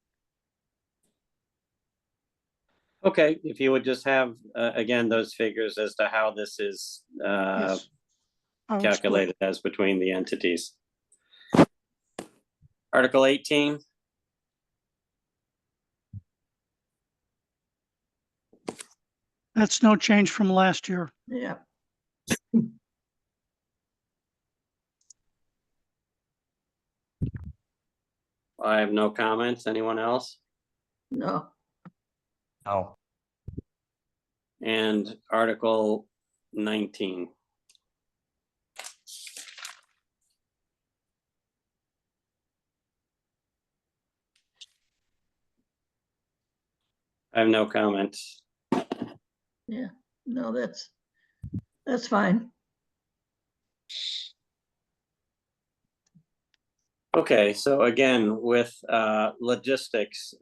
Okay, if you would just have, again, those figures as to how this is
Yes. How it's split.
calculated as between the entities. Article 18.
That's no change from last year.
Yeah.
I have no comments. Anyone else?
No.
Oh,
And Article 19. I have no comments.
Yeah. No, that's fine.
Okay, so again, with logistics,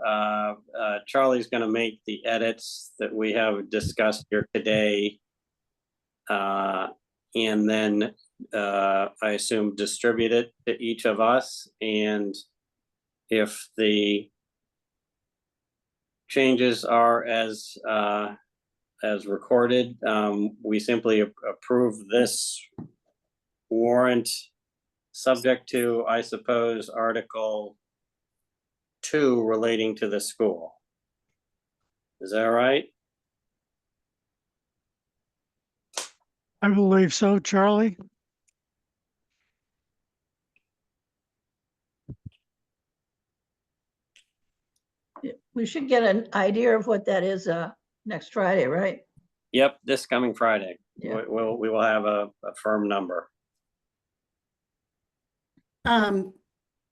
Charlie's going to make the edits that we have discussed here today. And then I assume distribute it to each of us. And if the changes are as recorded, we simply approve this warrant, subject to, I suppose, Article 2 relating to the school. Is that right?
I believe so, Charlie.
We should get an idea of what that is next Friday, right?
Yep, this coming Friday.
Yeah.
We will have a firm number.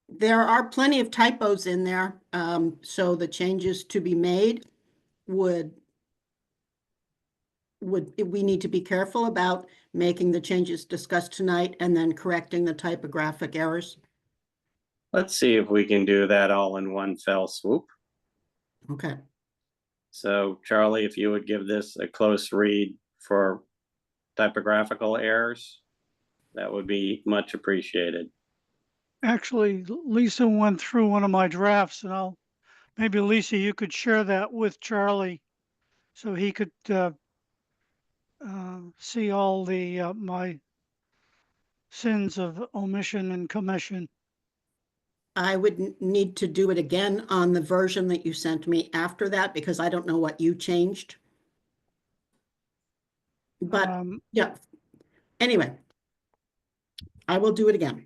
There are plenty of typos in there, so the changes to be made we need to be careful about making the changes discussed tonight and then correcting the typographic errors.
Let's see if we can do that all in one fell swoop.
Okay.
So Charlie, if you would give this a close read for typographical errors, that would be much appreciated.
Actually, Lisa went through one of my drafts, and maybe Lisa, you could share that with Charlie so he could see all the my sins of omission and commission.
I would need to do it again on the version that you sent me after that, because I don't know what you changed. But yeah, anyway, I will do it again.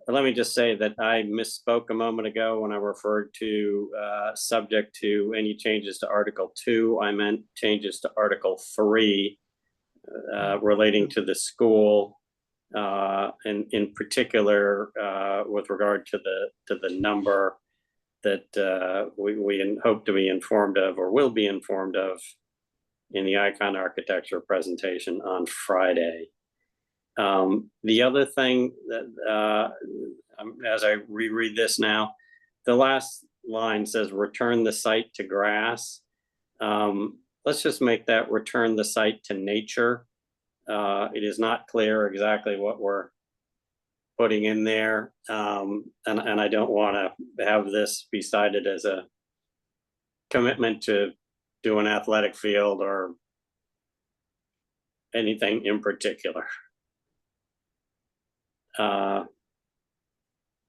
Let me just say that I misspoke a moment ago when I referred to subject to any changes to Article 2. I meant changes to Article 3 relating to the school, and in particular with regard to the number that we hope to be informed of, or will be informed of, in the icon architecture presentation on Friday. The other thing that, as I reread this now, the last line says return the site to grass. Let's just make that return the site to nature. It is not clear exactly what we're putting in there. And I don't want to have this be cited as a commitment to do an athletic field or anything in particular.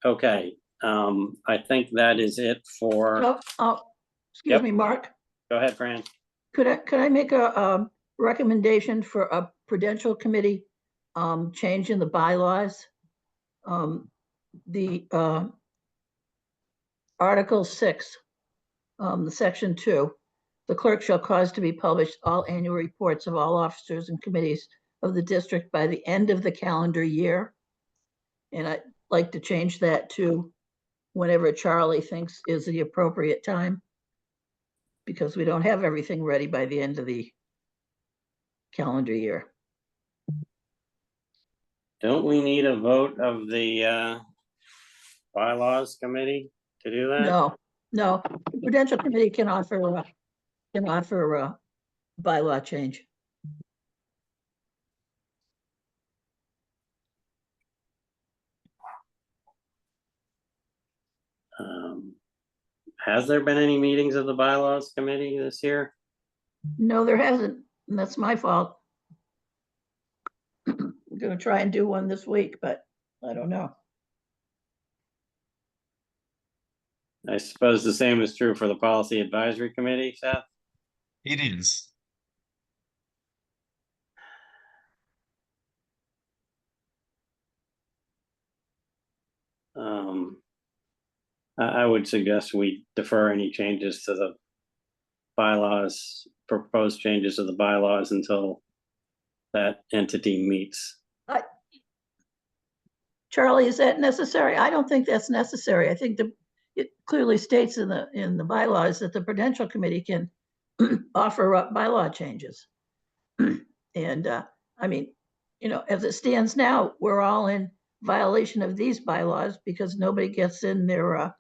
Okay, I think that is it for.
Excuse me, Mark.
Go ahead, Fran.
Could I make a recommendation for a Prudential committee change in the bylaws? The Article 6, the Section 2, the clerk shall cause to be published all annual reports of all officers and committees of the district by the end of the calendar year. And I'd like to change that to whenever Charlie thinks is the appropriate time. Because we don't have everything ready by the end of the calendar year.
Don't we need a vote of the bylaws committee to do that?
No, the Prudential Committee can offer a bylaw change.
Has there been any meetings of the bylaws committee this year?
No, there hasn't, and that's my fault. We're gonna try and do one this week, but I don't know.
I suppose the same is true for the policy advisory committee, Seth?
It is.
I would suggest we defer any changes to the bylaws, proposed changes to the bylaws until that entity meets.
Charlie, is that necessary? I don't think that's necessary. I think it clearly states in the bylaws that the Prudential Committee can offer up bylaw changes. And I mean, as it stands now, we're all in violation of these bylaws because nobody gets in their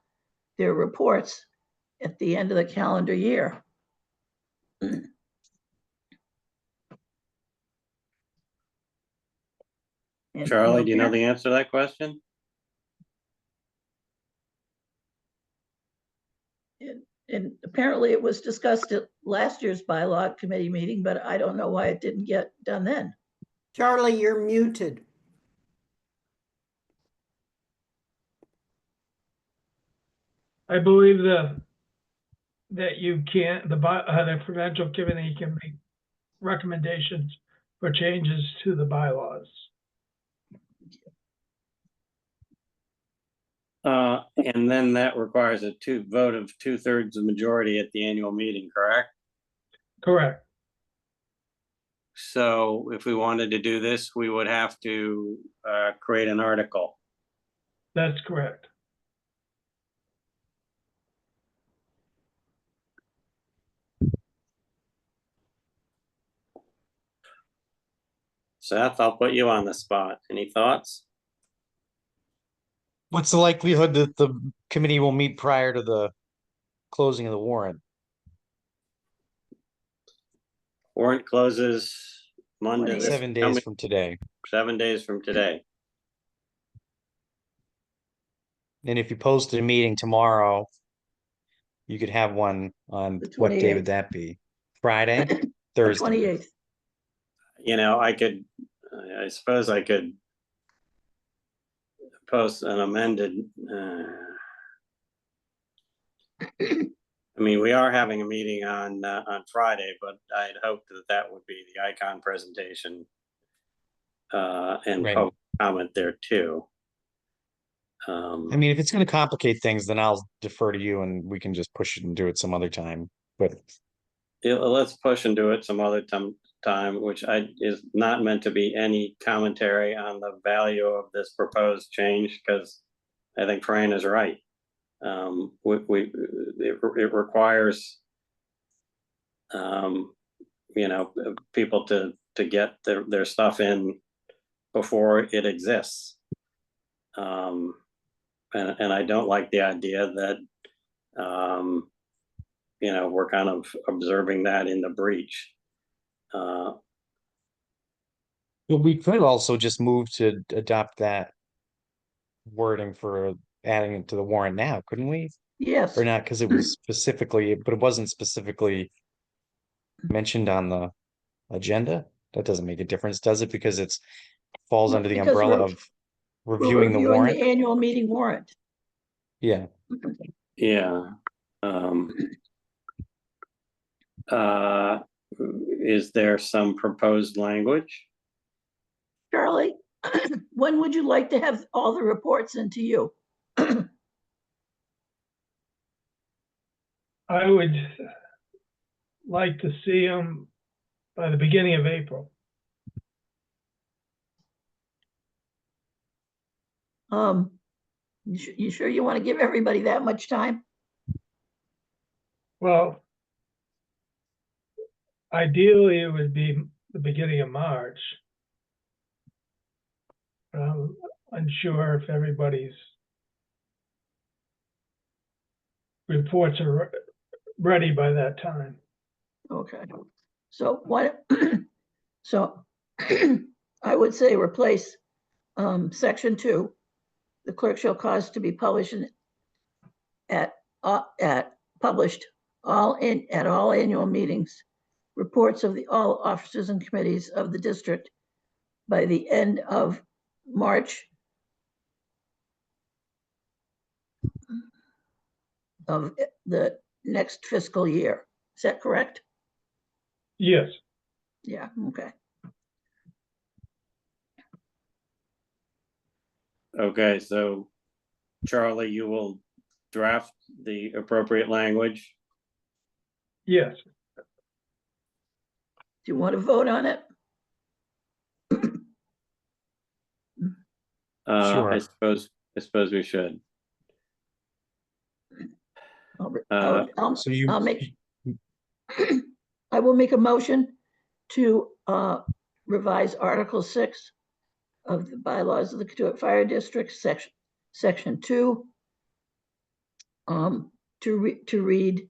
reports at the end of the calendar year.
Charlie, do you know the answer to that question?
And apparently it was discussed at last year's bylaw committee meeting, but I don't know why it didn't get done then.
Charlie, you're muted.
I believe that you can't, the Prudential Committee can make recommendations for changes to the bylaws.
And then that requires a vote of 2/3 of majority at the annual meeting, correct?
Correct.
So if we wanted to do this, we would have to create an article.
That's correct.
Seth, I'll put you on the spot. Any thoughts?
What's the likelihood that the committee will meet prior to the closing of the warrant?
Warrant closes Monday.
7 days from today.
7 days from today.
And if you posted a meeting tomorrow, you could have one on, what day would that be? Friday? Thursday?
28th.
I suppose I could post an amended. I mean, we are having a meeting on Friday, but I'd hoped that would be the icon presentation and
Right.
public comment there too.
I mean, if it's going to complicate things, then I'll defer to you and we can just push it and do it some other time. But
let's push and do it some other time, which is not meant to be any commentary on the value of this proposed change, because I think Fran is right. It requires people to get their stuff in before it exists. And I don't like the idea that we're kind of observing that in the breach.
we could also just move to adopt that wording for adding it to the warrant now, couldn't we?
Yes.
Or not, because it was specifically, but it wasn't specifically mentioned on the agenda. That doesn't make a difference, does it? Because it falls under the
Because
umbrella
we're-
of reviewing the
the
warrant.
annual meeting warrant.
Yeah.
Yeah. Is there some proposed language?
Charlie, when would you like to have all the reports into you?
I would like to see them by the beginning of April.
You sure you want to give everybody that much time?
Well, ideally, it would be the beginning of March. I'm unsure if everybody's reports are ready by that time.
Okay, so what, so I would say replace section 2. The clerk shall cause to be published at published at all annual meetings, reports of all officers and committees of the district by the end of March of the next fiscal year. Is that correct?
Yes,
Yeah, okay.
Okay, so Charlie, you will draft the appropriate language.
yes.
Do you want to vote on it?
Sure.
I suppose we should.
So you,
I'll make, I will make a motion to revise Article 6 of the bylaws of the Katuitt Fire District, section 2, to read,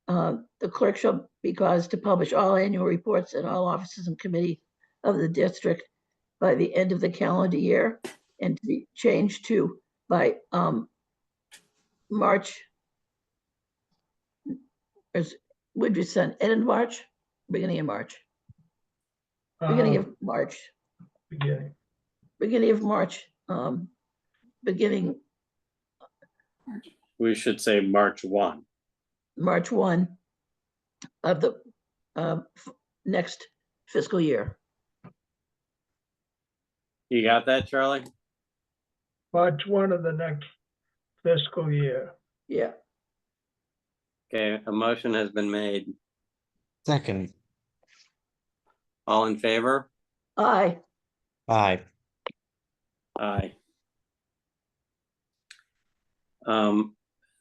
the clerk shall be caused to publish all annual reports and all offices and committee of the district by the end of the calendar year, and to be changed to by March, would you send end of March, beginning of March? Beginning of March. Beginning of March. Beginning.
We should say March 1.
March 1 of the next fiscal year.
You got that, Charlie?
March 1 of the next fiscal year.
Yeah.
Okay, a motion has been made.
second.
All in favor?
Aye.
Aye.
Aye.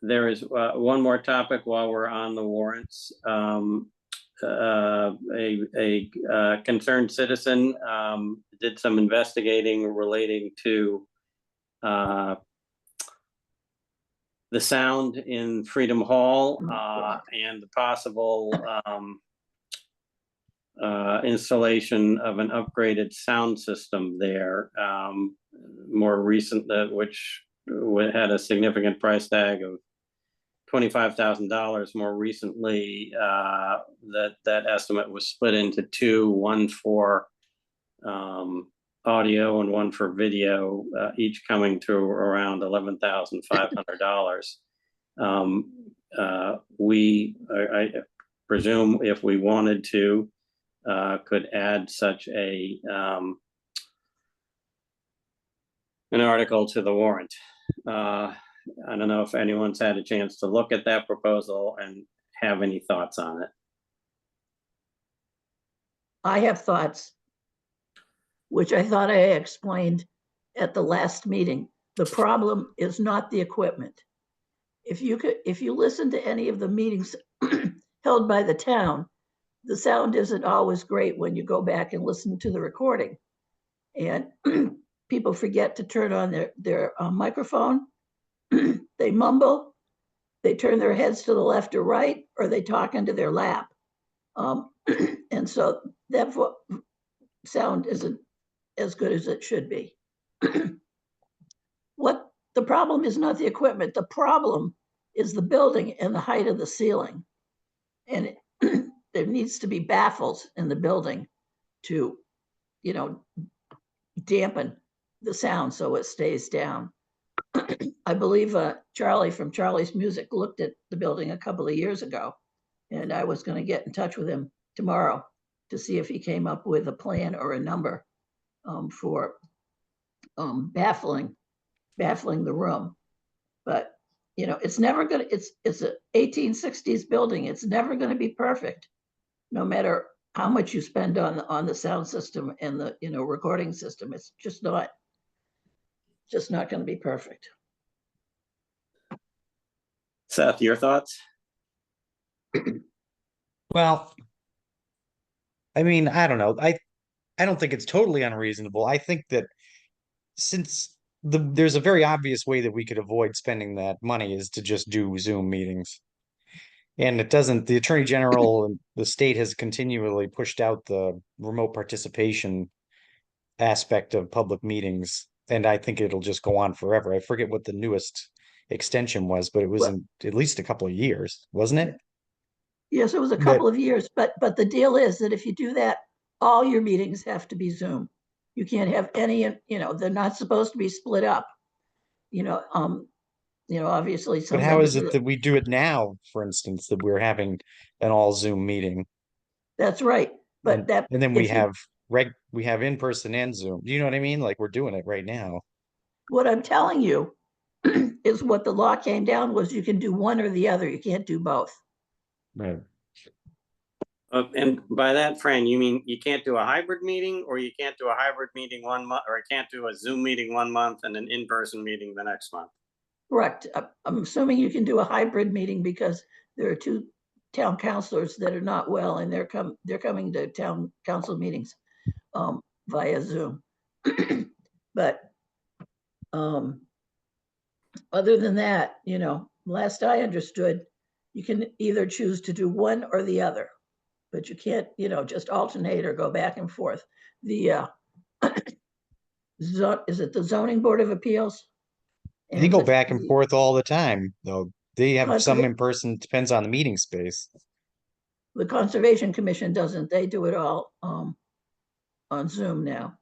There is one more topic while we're on the warrants. A concerned citizen did some investigating relating to the sound in Freedom Hall and the possible installation of an upgraded sound system there. More recent, which had a significant price tag of $25,000. More recently, that estimate was split into two, one for audio and one for video, each coming to around $11,500. I presume if we wanted to, could add such an article to the warrant. I don't know if anyone's had a chance to look at that proposal and have any thoughts on it.
I have thoughts, which I thought I explained at the last meeting. The problem is not the equipment. If you listen to any of the meetings held by the town, the sound isn't always great when you go back and listen to the recording. And people forget to turn on their microphone. They mumble, they turn their heads to the left or right, or they talk into their lap. And so that sound isn't as good as it should be. What the problem is not the equipment. The problem is the building and the height of the ceiling. And there needs to be baffles in the building to, dampen the sound so it stays down. I believe Charlie from Charlie's Music looked at the building a couple of years ago, and I was going to get in touch with him tomorrow to see if he came up with a plan or a number for baffling the room. But it's never gonna. It's an 1860s building. It's never going to be perfect, no matter how much you spend on the sound system and the recording system. It's just not going to be perfect.
Seth, your thoughts?
Well, I mean, I don't know. I don't think it's totally unreasonable. I think that since there's a very obvious way that we could avoid spending that money is to just do Zoom meetings. And it doesn't, the Attorney General and the state has continually pushed out the remote participation aspect of public meetings. And I think it'll just go on forever. I forget what the newest extension was, but it was in at least a couple of years, wasn't it?
Yes, it was a couple of years, but the deal is that if you do that, all your meetings have to be Zoom. You can't have any, they're not supposed to be split up. Obviously some
But how is
members of
it that we do it now, for instance, that we're having an all Zoom meeting?
That's right. But
and then we have in-person and Zoom. Do you know what I mean? Like we're doing it right now.
What I'm telling you is what the law came down was you can do one or the other. You can't do both.
Right.
And by that, Fran, you mean you can't do a hybrid meeting, or you can't do a hybrid meeting 1 month, or you can't do a Zoom meeting 1 month and an in-person meeting the next month?
Correct. I'm assuming you can do a hybrid meeting because there are 2 town councilors that are not well, and they're coming to town council meetings via Zoom. But other than that, last I understood, you can either choose to do one or the other, but you can't, just alternate or go back and forth. The is it the Zoning Board of Appeals?
They go back and forth all the time, though. They have some in person, depends on the meeting space.
The Conservation Commission doesn't. They do it all on Zoom now.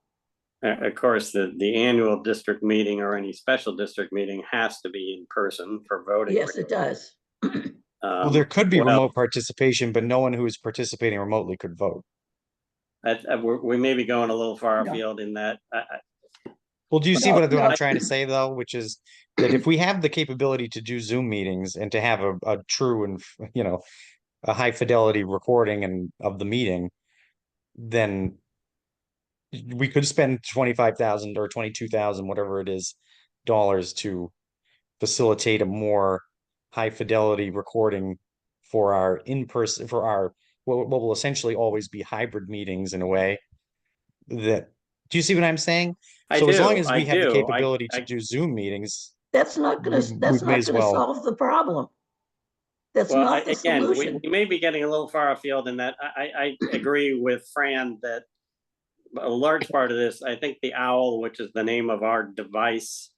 Of course, the annual district meeting or any special district meeting has to be in person for voting.
Yes, it does.
Well, there could be remote participation, but no one who is participating remotely could vote.
We may be going a little far afield in that.
Well, do you see what I'm trying to say, though? Which is that if we have the capability to do Zoom meetings and to have a true and, a high fidelity recording of the meeting, then we could spend 25,000 or 22,000, whatever it is, dollars to facilitate a more high fidelity recording for our in-person, for our what will essentially always be hybrid meetings in a way. Do you see what I'm saying? So as long as we have the capability to do Zoom meetings,
that's not going to solve the problem. That's not the solution.
We may be getting a little far afield in that. I agree with Fran that a large part of this, I think the OWL, which is the name of our device,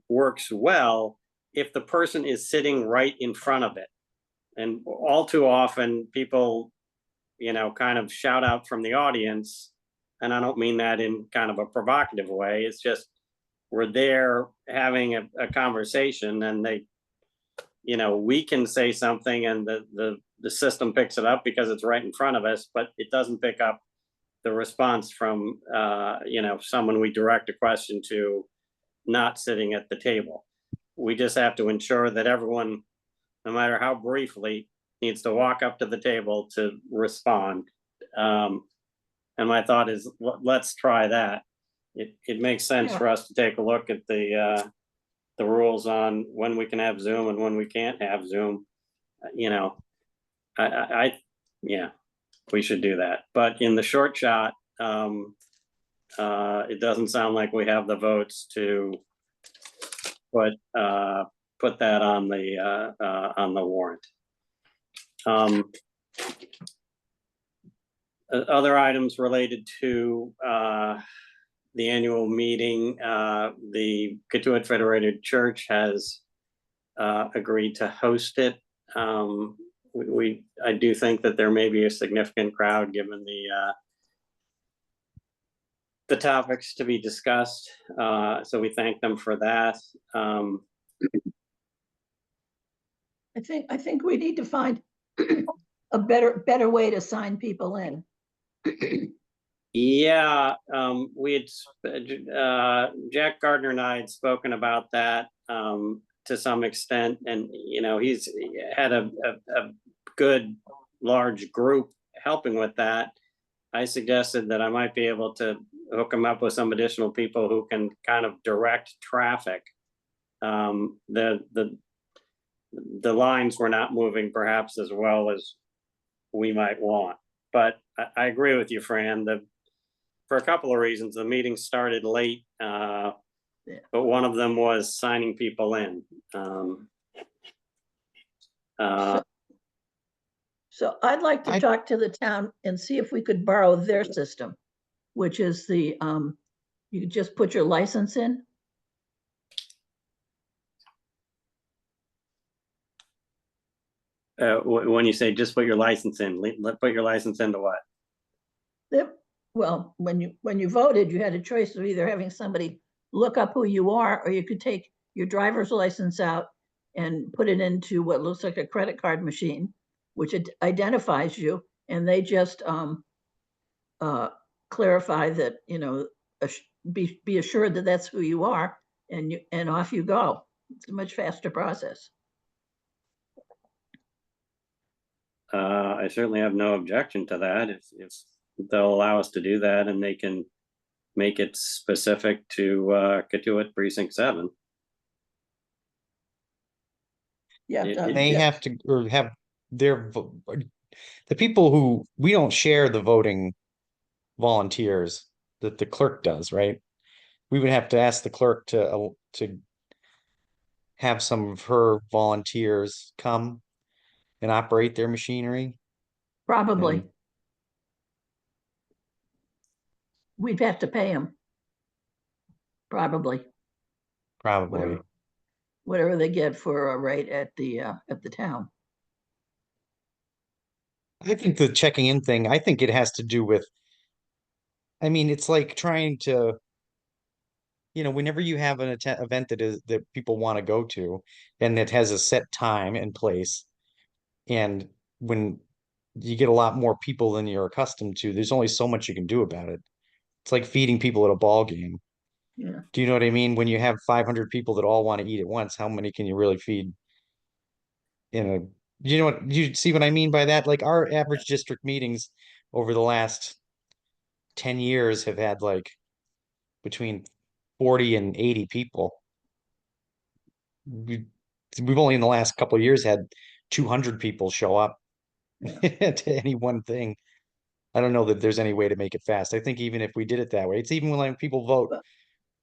works well if the person is sitting right in front of it. And all too often people, kind of shout out from the audience. And I don't mean that in kind of a provocative way. It's just, we're there having a conversation, and we can say something and the system picks it up because it's right in front of us, but it doesn't pick up the response from, someone we direct a question to not sitting at the table. We just have to ensure that everyone, no matter how briefly, needs to walk up to the table to respond. And my thought is, let's try that. It makes sense for us to take a look at the rules on when we can have Zoom and when we can't have Zoom. We should do that. But in the short shot, it doesn't sound like we have the votes to put that on the warrant. Other items related to the annual meeting, the Katuitt Federated Church has agreed to host it. I do think that there may be a significant crowd given the topics to be discussed. So we thank them for that.
I think we need to find a better way to sign people in.
Yeah, Jack Gardner and I had spoken about that to some extent, and he's had a good large group helping with that. I suggested that I might be able to hook him up with some additional people who can kind of direct traffic. The the lines were not moving perhaps as well as we might want. But I agree with you, Fran, for a couple of reasons. The meeting started late, but one of them was signing people in.
So I'd like to talk to the town and see if we could borrow their system, which is the, you could just put your license in.
When you say just put your license in, put your license into what?
Well, when you voted, you had a choice of either having somebody look up who you are, or you could take your driver's license out and put it into what looks like a credit card machine, which identifies you, and they just clarify that, you know, be assured that that's who you are, and off you go. It's a much faster process.
I certainly have no objection to that if they'll allow us to do that, and they can make it specific to Katuitt Precinct 7.
Yeah,
They have to, or have their, the people who, we don't share the voting volunteers that the clerk does, right? We would have to ask the clerk to have some of her volunteers come and operate their machinery.
probably.
And
We'd have to pay them. Probably. Whatever they get for a rate at the town.
I think the checking in thing, I think it has to do with, I mean, it's like trying to, you know, whenever you have an event that people want to go to, and it has a set time and place, and when you get a lot more people than you're accustomed to, there's only so much you can do about it. It's like feeding people at a ball game.
Yeah.
Do you know what I mean? When you have 500 people that all want to eat at once, how many can you really feed in a, you know what, you see what I mean by that? Like our average district meetings over the last 10 years have had like between 40 and 80 people. We've only in the last couple of years had 200 people show up to any one thing. I don't know that there's any way to make it fast. I think even if we did it that way, it's even when people vote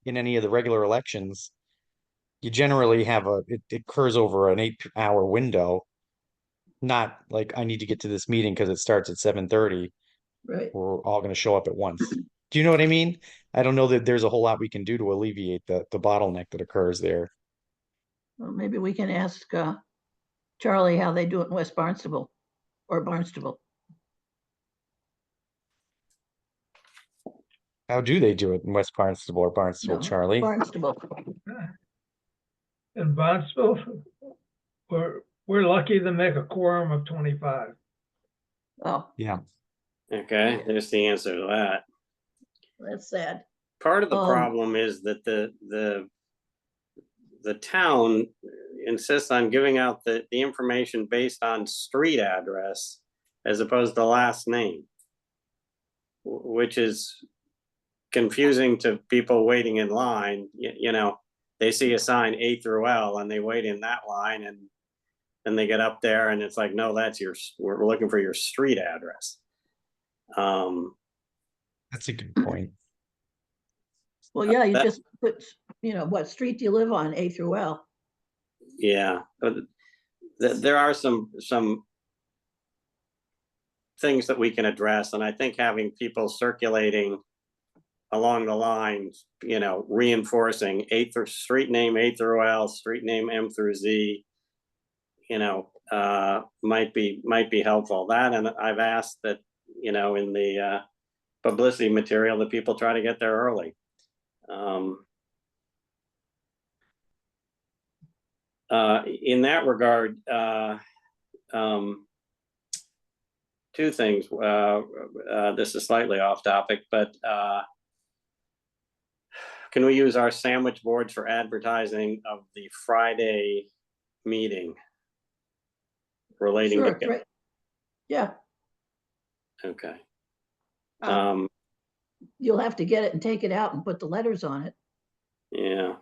in any of the regular elections, you generally have it occurs over an 8-hour window. Not like I need to get to this meeting because it starts at 7:30.
Right.
We're all going to show up at once. Do you know what I mean? I don't know that there's a whole lot we can do to alleviate the bottleneck that occurs there.
Well, maybe we can ask Charlie how they do it in West Barnstable or Barnstable.
How do they do it in West Barnstable or Barnstable,
No,
Charlie?
Barnstable.
In Bonneville, we're lucky to make a quorum of 25.
Oh,
Yeah.
Okay, there's the answer to that.
that's sad.
Part of the problem is that the town insists on giving out the information based on street address as opposed to last name, which is confusing to people waiting in line. You know, they see a sign A through L and they wait in that line, and then they get up there and it's like, no, we're looking for your street address.
That's a good point.
Well, yeah, you just put, you know, what street do you live on, A through L?
Yeah, but there are some things that we can address, and I think having people circulating along the lines, you know, reinforcing street name A through L, street name M through Z, you know, might be helpful. That, and I've asked that, you know, in the publicity material that people try to get there early. In that regard, two things. This is slightly off topic, but can we use our sandwich boards for advertising of the Friday meeting relating
Sure,
to?
right. Yeah.
Okay.
You'll have to get it and take it out and put the letters on it.
Yeah.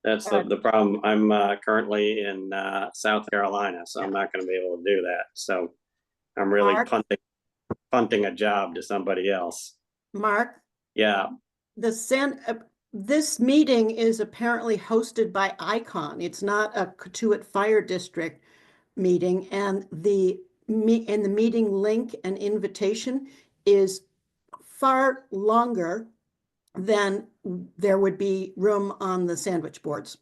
That's the problem. I'm currently in South Carolina, so I'm not going to be able to do that. So I'm really
Mark?
punting a job to somebody else.
Mark,
Yeah.
this meeting is apparently hosted by ICON. It's not a Katuitt Fire District meeting, and the meeting link and invitation is far longer than there would be room on the sandwich boards.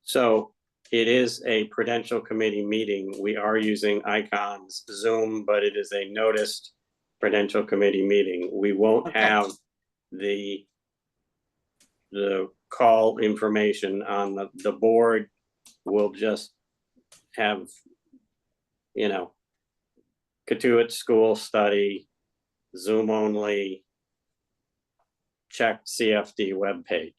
So it is a Prudential committee meeting. We are using ICON's Zoom, but it is a noticed Prudential committee meeting. We won't have the call information on the board. We'll just have, you know, Katuitt School Study, Zoom only, check CFD webpage,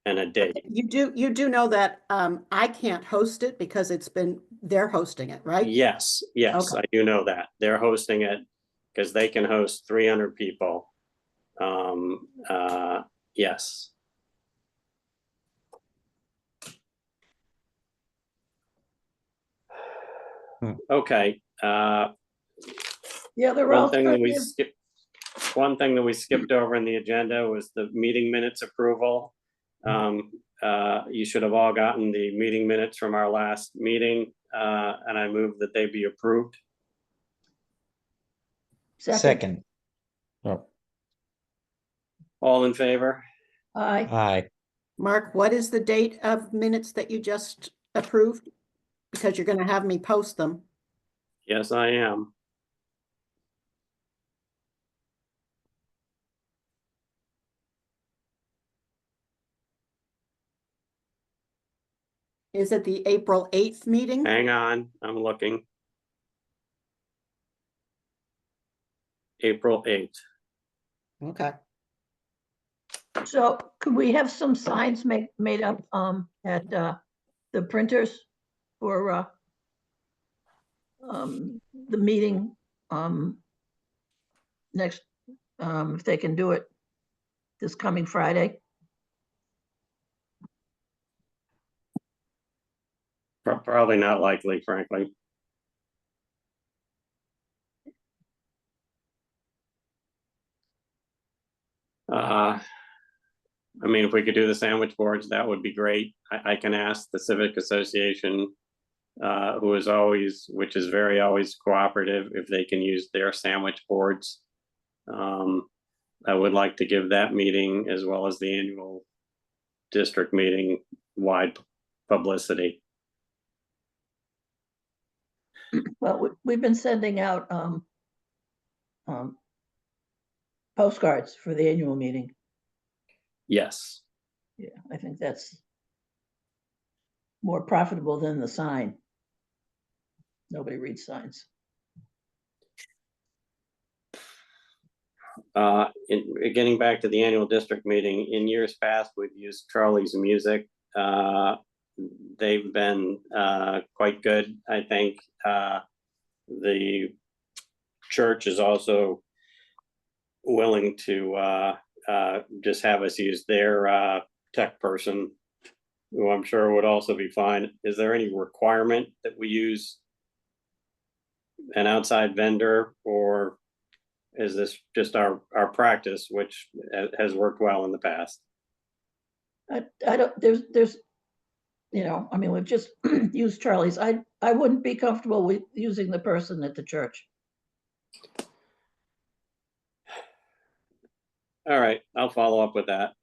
and a date.
You do know that I can't host it because they're hosting it, right?
Yes, yes,
Okay.
I do know that. They're hosting it because they can host 300 people. Yes. Okay.
Yeah, they're
One thing that we skipped over in the agenda was the meeting minutes approval. You should have all gotten the meeting minutes from our last meeting, and I move that they be approved.
Second. Oh,
All in favor?
Aye.
aye.
Mark, what is the date of minutes that you just approved? Because you're going to have me post them.
Yes, I am.
Is it the April 8th meeting?
Hang on, I'm looking. April 8th.
Okay.
So could we have some signs made up at the printers for the meeting next, if they can do it this coming Friday?
Probably not likely, frankly. I mean, if we could do the sandwich boards, that would be great. I can ask the Civic Association, which is very always cooperative, if they can use their sandwich boards. I would like to give that meeting, as well as the annual district meeting, wide publicity.
Well, we've been sending out postcards for the annual meeting.
Yes.
Yeah, I think that's more profitable than the sign. Nobody reads signs.
Getting back to the annual district meeting, in years past, we've used Charlie's Music. They've been quite good, I think. The church is also willing to just have us use their tech person, who I'm sure would also be fine. Is there any requirement that we use an outside vendor, or is this just our practice, which has worked well in the past?
I don't, there's, you know, I mean, we've just used Charlie's. I wouldn't be comfortable with using the person at the church.
All right, I'll follow up with that.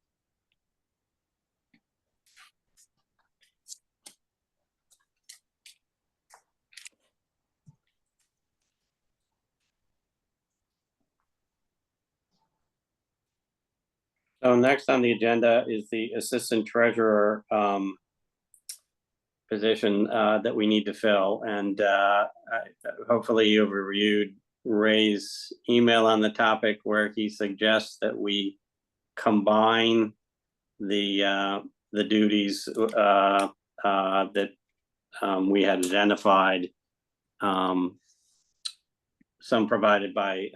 So next on the agenda is the assistant treasurer position that we need to fill. And hopefully you've reviewed Ray's email on the topic, where he suggests that we combine the duties that we had identified. Some provided by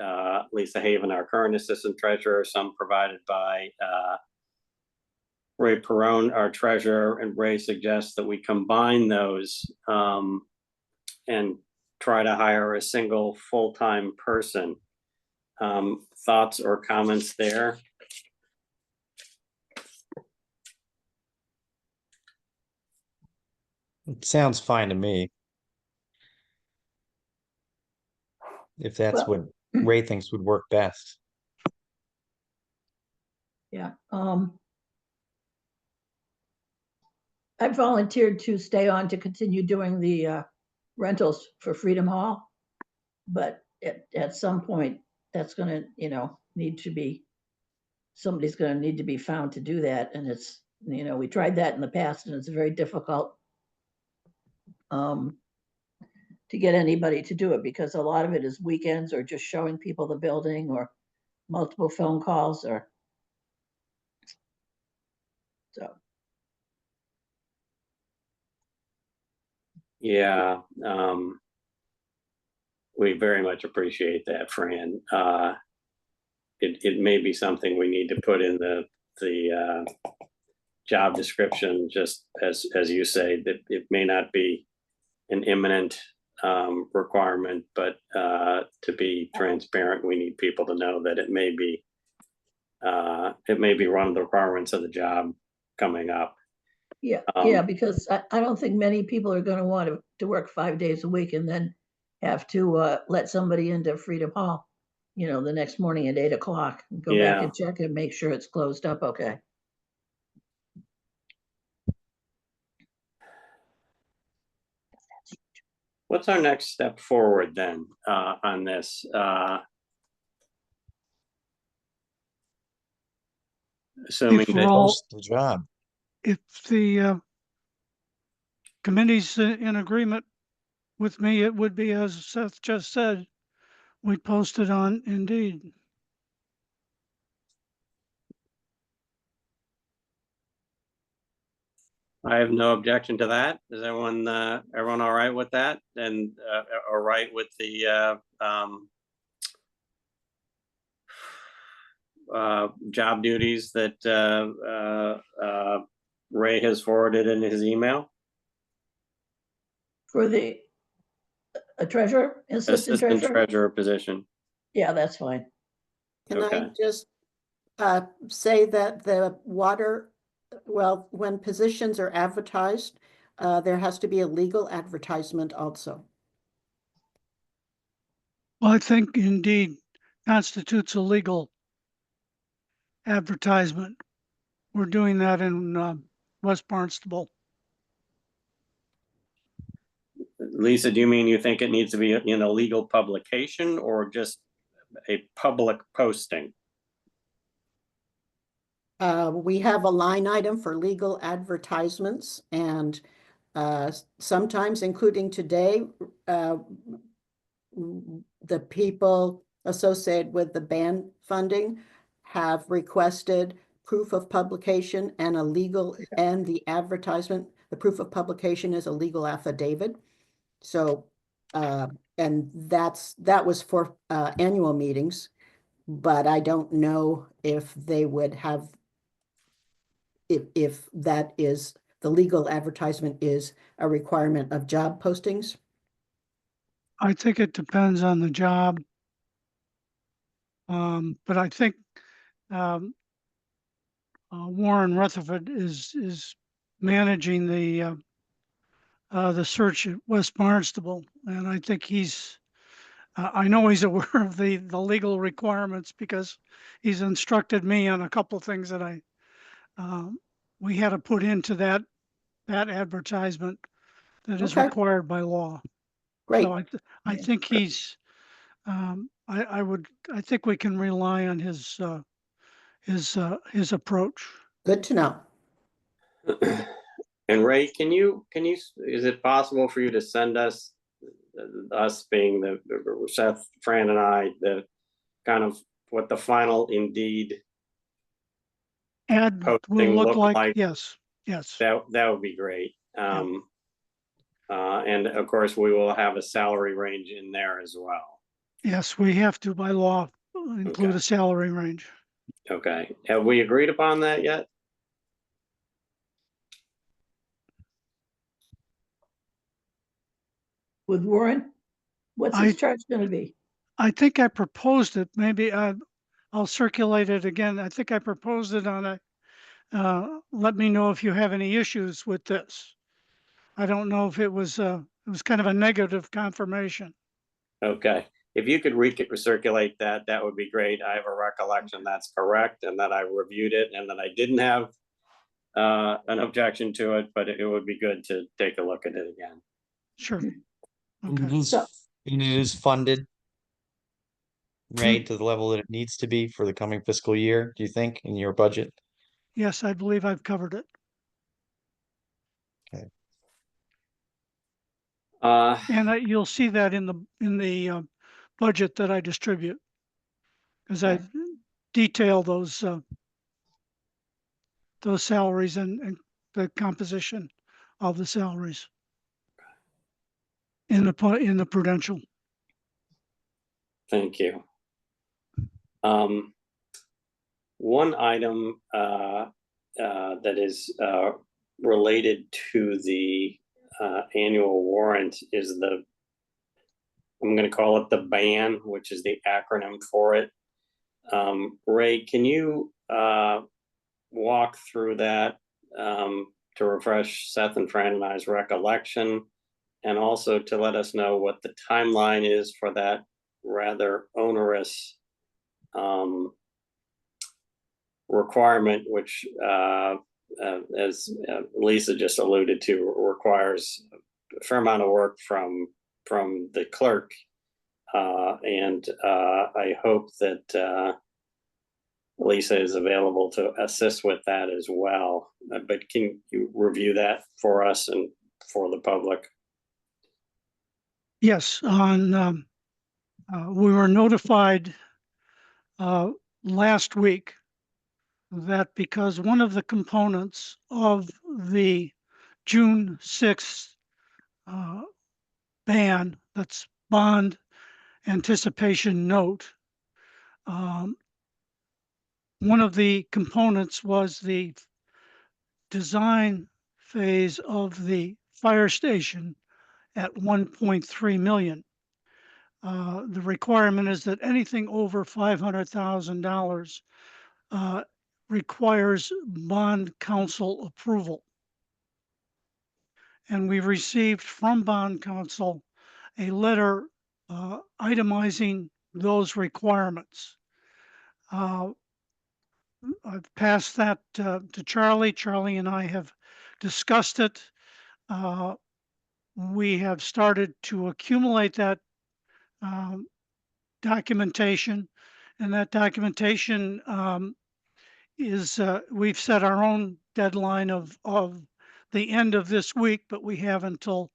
Lisa Haven, our current assistant treasurer, some provided by Ray Perone, our treasurer, and Ray suggests that we combine those and try to hire a single full-time person. Thoughts or comments there?
It sounds fine to me. If that's what Ray thinks would work best.
Yeah, I volunteered to stay on to continue doing the rentals for Freedom Hall. But at some point, that's gonna, need to be, somebody's gonna need to be found to do that. And it's, we tried that in the past and it's very difficult to get anybody to do it because a lot of it is weekends or just showing people the building or multiple phone calls or so.
Yeah, we very much appreciate that, Fran. It may be something we need to put in the job description, just as you say, that it may not be an imminent requirement, but to be transparent, we need people to know that it may be one of the requirements of the job coming up.
Yeah, yeah, because I don't think many people are gonna want to work 5 days a week and then have to let somebody into Freedom Hall, the next morning at 8 o'clock, and go back and check and make sure it's closed up okay.
What's our next step forward then on this? Assuming
If
that
Post the job.
If the committee's in agreement with me, it would be, as Seth just said, we post it on Indeed.
I have no objection to that. Is everyone all right with that? And all right with the job duties that Ray has forwarded in his email?
For the treasurer, assistant
treasurer position.
Yeah, that's fine.
Can I
Okay.
just say that when positions are advertised, there has to be a legal advertisement also.
Well, I think Indeed constitutes a legal advertisement. We're doing that in West Barnstable.
Lisa, do you mean you think it needs to be in a legal publication or just a public posting?
We have a line item for legal advertisements, and sometimes, including today, the people associated with the band funding have requested proof of publication and the advertisement. The proof of publication is a legal affidavit. So, and that was for annual meetings, but I don't know if they would have, if that is, the legal advertisement is a requirement of job postings.
I think it depends on the job. But I think Warren Rutherford is managing the search at West Barnstable, and I think I know he's aware of the legal requirements because he's instructed me on a couple of things that we had to put into that advertisement that is required by law.
Great.
So I think he's I think we can rely on his approach.
Good to know.
And Ray, is it possible for you to send us being the Seth, Fran, and I, the kind of what the final Indeed
ad will look like? Yes.
That would be great. And of course, we will have a salary range in there as well.
Yes, we have to by law include a salary range.
Okay. Have we agreed upon that yet?
with Warren? What's his charge gonna be?
I think I proposed it. Maybe I'll circulate it again. I think I proposed it on let me know if you have any issues with this. I don't know if it was kind of a negative confirmation.
Okay, if you could recirculate that, that would be great. I have a recollection that's correct and that I reviewed it and that I didn't have an objection to it, but it would be good to take a look at it again.
Sure.
And
Okay.
it is funded, right, to the level that it needs to be for the coming fiscal year, do you think, in your budget?
Yes, I believe I've covered it.
Okay.
And you'll see that in the budget that I distribute, because I detail those salaries and the composition of the salaries in the Prudential.
Thank you. One item that is related to the annual warrant is I'm going to call it the BAN, which is the acronym for it. Ray, can you walk through that to refresh Seth and Fran and I's recollection, and also to let us know what the timeline is for that rather onerous requirement, which, as Lisa just alluded to, requires a fair amount of work from the clerk. And I hope that Lisa is available to assist with that as well. But can you review that for us and for the public?
Yes, we were notified last week that because one of the components of the June 6th ban, that's bond anticipation note, one of the components was the design phase of the fire station at 1.3 million. The requirement is that anything over $500,000 requires bond counsel approval. And we received from bond counsel a letter itemizing those requirements. I've passed that to Charlie. Charlie and I have discussed it. We have started to accumulate that documentation, and that documentation is we've set our own deadline of the end of this week, but we have until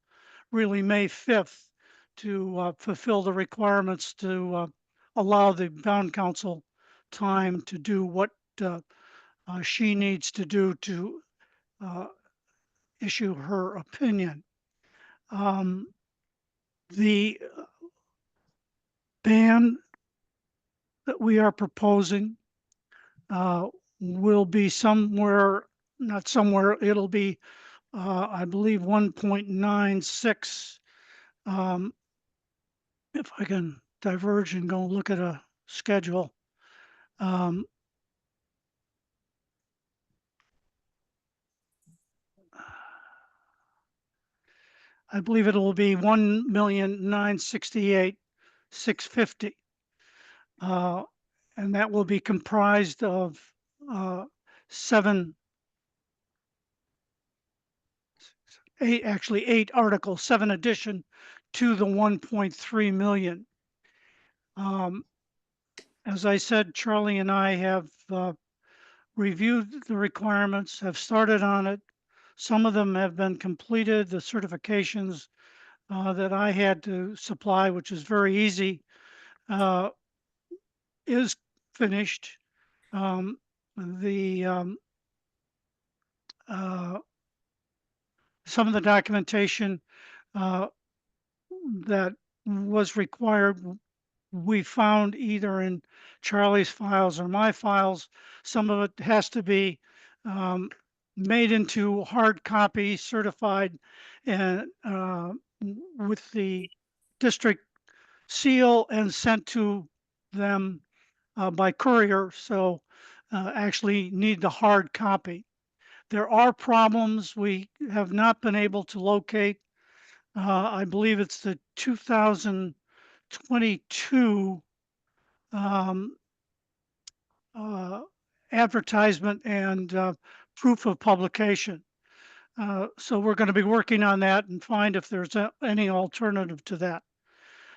really May 5th to fulfill the requirements to allow the bond counsel time to do what she needs to do to issue her opinion. The ban that we are proposing will be somewhere, not somewhere, it'll be, I believe, 1.96. If I can diverge and go look at a schedule. I believe it will be 1,968,650. And that will be comprised of 8 articles, 7 addition to the 1.3 million. As I said, Charlie and I have reviewed the requirements, have started on it. Some of them have been completed. The certifications that I had to supply, which is very easy, is finished. Some of the documentation that was required, we found either in Charlie's files or my files. Some of it has to be made into hard copy, certified, and with the district seal and sent to them by courier, so actually need the hard copy. There are problems we have not been able to locate. I believe it's the 2022 advertisement and proof of publication. So we're going to be working on that and find if there's any alternative to that.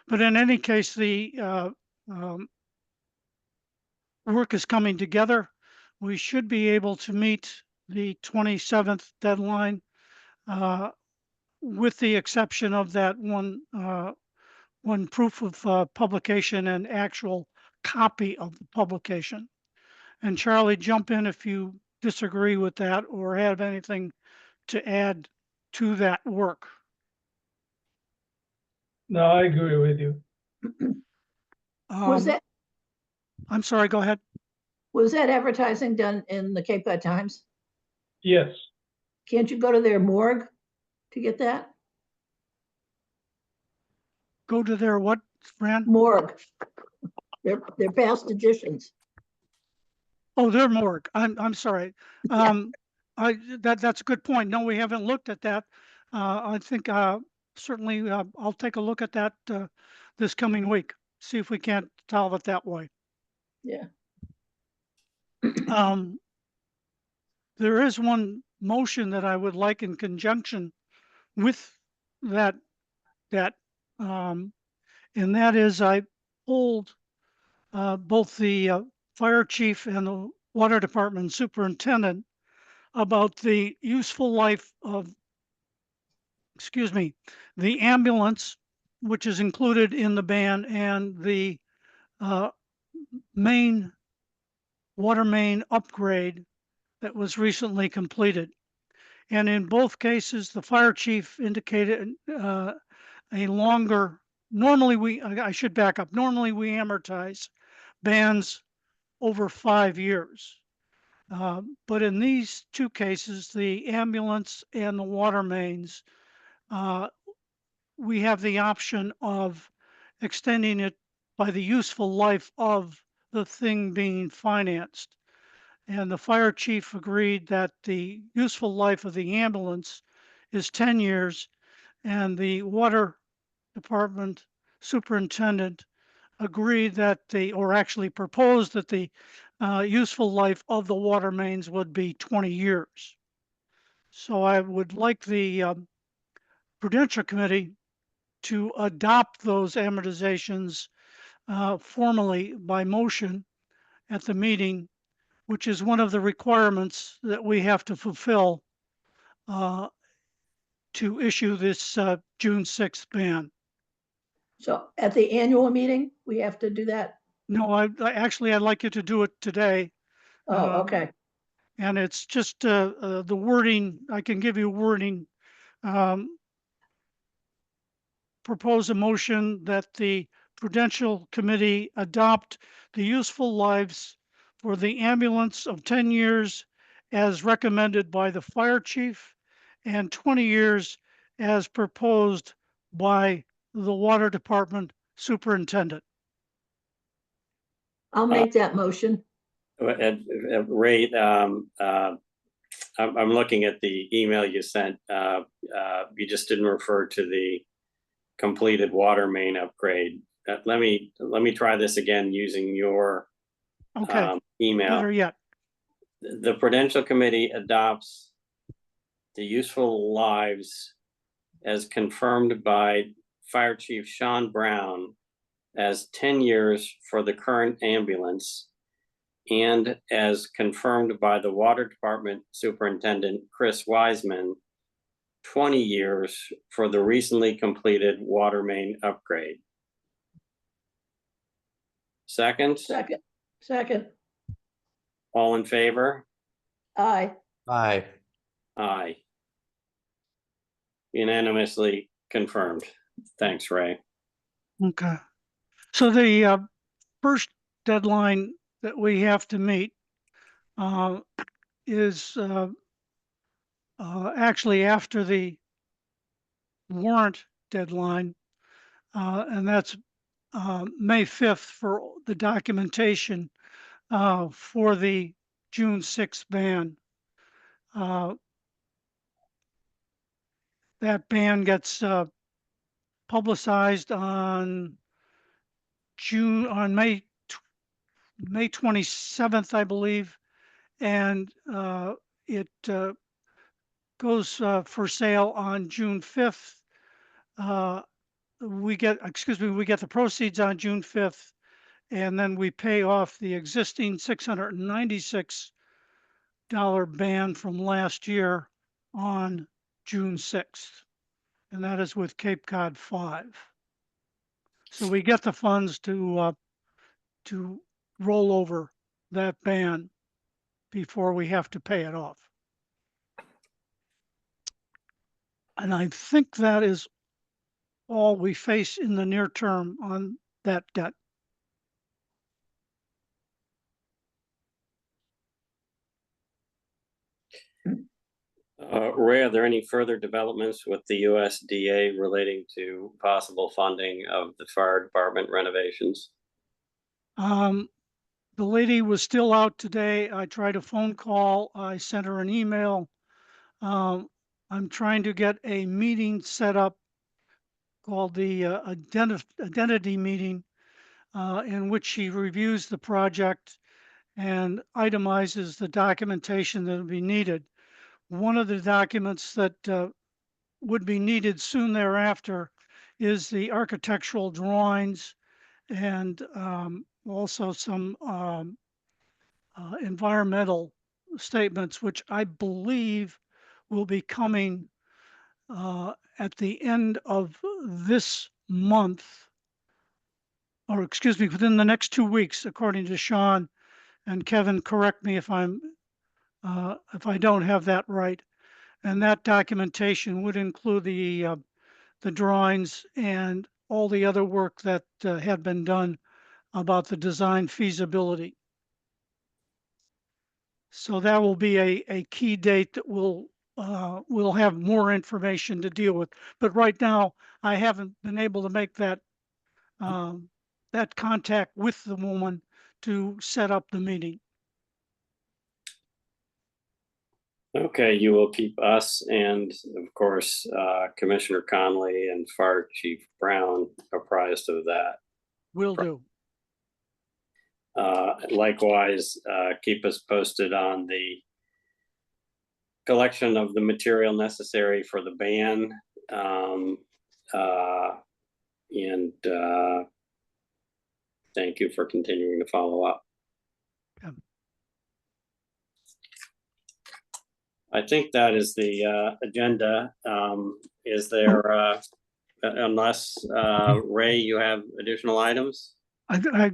But in any case, the work is coming together. We should be able to meet the 27th deadline, with the exception of that one proof of publication and actual copy of the publication. And Charlie, jump in if you disagree with that or have anything to add to that work.
No, I agree with you.
Was that,
I'm sorry, go ahead.
was that advertising done in the Cape Cod Times?
Yes.
Can't you go to their morgue to get that?
Go to their what, Fran?
Morgue. Their past editions.
Oh, their morgue. I'm sorry. That's a good point. No, we haven't looked at that. I think certainly I'll take a look at that this coming week. See if we can't solve it that way.
Yeah.
There is one motion that I would like in conjunction with that, and that is I pulled both the fire chief and the water department superintendent about the useful life of, the ambulance, which is included in the ban, and the water main upgrade that was recently completed. And in both cases, the fire chief indicated a longer, I should back up. Normally we amortize bans over 5 years. But in these two cases, the ambulance and the water mains, we have the option of extending it by the useful life of the thing being financed. And the fire chief agreed that the useful life of the ambulance is 10 years, and the water department superintendent agreed that or actually proposed that the useful life of the water mains would be 20 years. So I would like the Prudential Committee to adopt those amortizations formally by motion at the meeting, which is one of the requirements that we have to fulfill to issue this June 6th ban.
So at the annual meeting, we have to do that?
No, I'd like you to do it today.
Oh, okay.
And it's just the wording. I can give you wording. Propose a motion that the Prudential Committee adopt the useful lives for the ambulance of 10 years as recommended by the fire chief and 20 years as proposed by the water department superintendent.
I'll make that motion.
Ray, I'm looking at the email you sent. You just didn't refer to the completed water main upgrade. Let me try this again using your email.
Better yet.
The Prudential Committee adopts the useful lives as confirmed by Fire Chief Sean Brown as 10 years for the current ambulance and as confirmed by the Water Department Superintendent Chris Wiseman, 20 years for the recently completed water main upgrade. Second?
Second.
All in favor?
Aye.
Aye.
Aye. Unanimously confirmed. Thanks, Ray.
Okay. So the first deadline that we have to meet is actually after the warrant deadline. And that's May 5th for the documentation for the June 6th ban. That ban gets publicized on May 27th, I believe, and it goes for sale on June 5th. We get the proceeds on June 5th, and then we pay off the existing $696 ban from last year on June 6th. And that is with Cape Cod 5. So we get the funds to roll over that ban before we have to pay it off. And I think that is all we face in the near term on that debt.
Ray, are there any further developments with the USDA relating to possible funding of the fire department renovations?
The lady was still out today. I tried a phone call. I sent her an email. I'm trying to get a meeting set up called the identity meeting, in which she reviews the project and itemizes the documentation that will be needed. One of the documents that would be needed soon thereafter is the architectural drawings and also some environmental statements, which I believe will be coming at the end of this month, or excuse me, within the next 2 weeks, according to Sean. And Kevin, correct me if I don't have that right. And that documentation would include the drawings and all the other work that had been done about the design feasibility. So that will be a key date that we'll have more information to deal with. But right now, I haven't been able to make that that contact with the woman to set up the meeting.
Okay, you will keep us and, of course, Commissioner Conley and Fire Chief Brown apprised of that.
Will do.
Likewise, keep us posted on the collection of the material necessary for the ban. Thank you for continuing to follow up.
Yeah.
I think that is the agenda. Is there, unless Ray, you have additional items?
I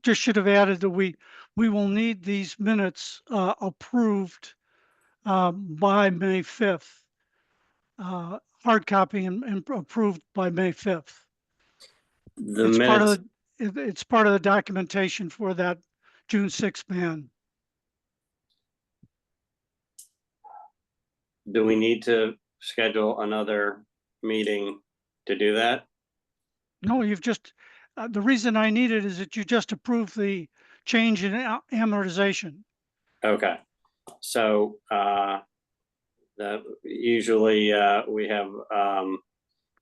just should have added that we will need these minutes approved by May 5th, hard copy and approved by May 5th. It's part of the documentation for that June 6th ban.
Do we need to schedule another meeting to do that?
No, you've just, the reason I need it is that you just approved the change in amortization.
Okay, so usually we have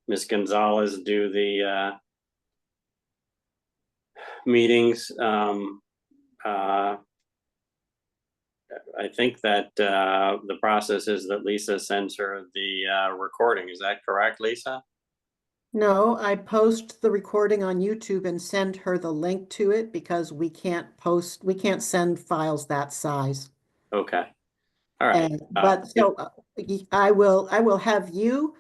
Ms. Gonzalez do the meetings. I think that the process is that Lisa sends her the recording. Is that correct, Lisa?
No, I post the recording on YouTube and send her the link to it because we can't send files that size.
Okay. All right.
I will have you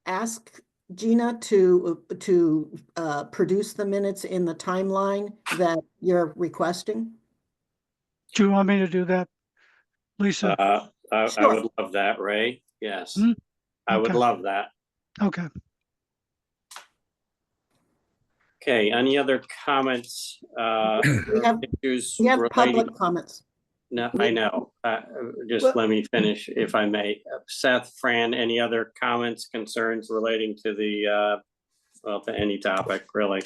ask Gina to produce the minutes in the timeline that you're requesting.
Do you want me to do that, Lisa?
I would love that, Ray. Yes, I would love that.
Okay.
Okay, any other comments?
We have public comments.
No, I know. Just
Well-
let me finish if I may. Seth, Fran, any other comments, concerns relating to the, well, to any topic, really?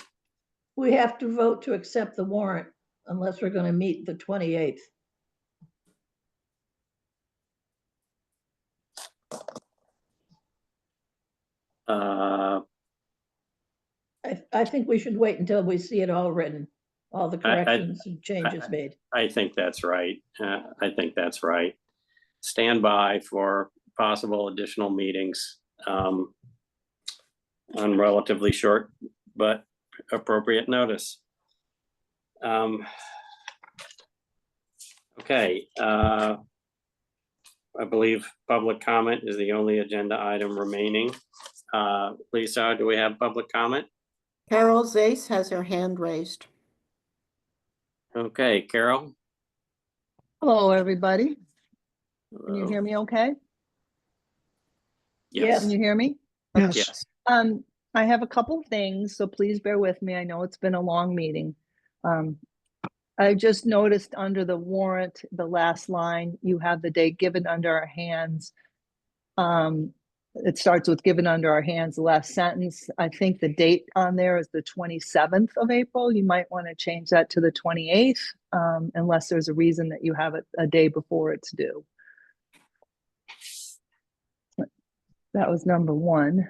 We have to vote to accept the warrant unless we're going to meet the 28th.
Uh,
I think we should wait until we see it all written, all the corrections and changes made.
I think that's right. I think that's right. Stand by for possible additional meetings on relatively short but appropriate notice. Okay, I believe public comment is the only agenda item remaining. Lisa, do we have public comment?
Carol Zeiss has her hand raised.
Okay, Carol?
Hello, everybody. Can you
Hello?
hear me okay?
Yes.
Can you hear me?
Yes.
Yes.
I have a couple things, so please bear with me. I know it's been a long meeting. I just noticed under the warrant, the last line, you have the date given under our hands. It starts with given under our hands, the last sentence. I think the date on there is the 27th of April. You might want to change that to the 28th, unless there's a reason that you have it a day before it's due. That was number one.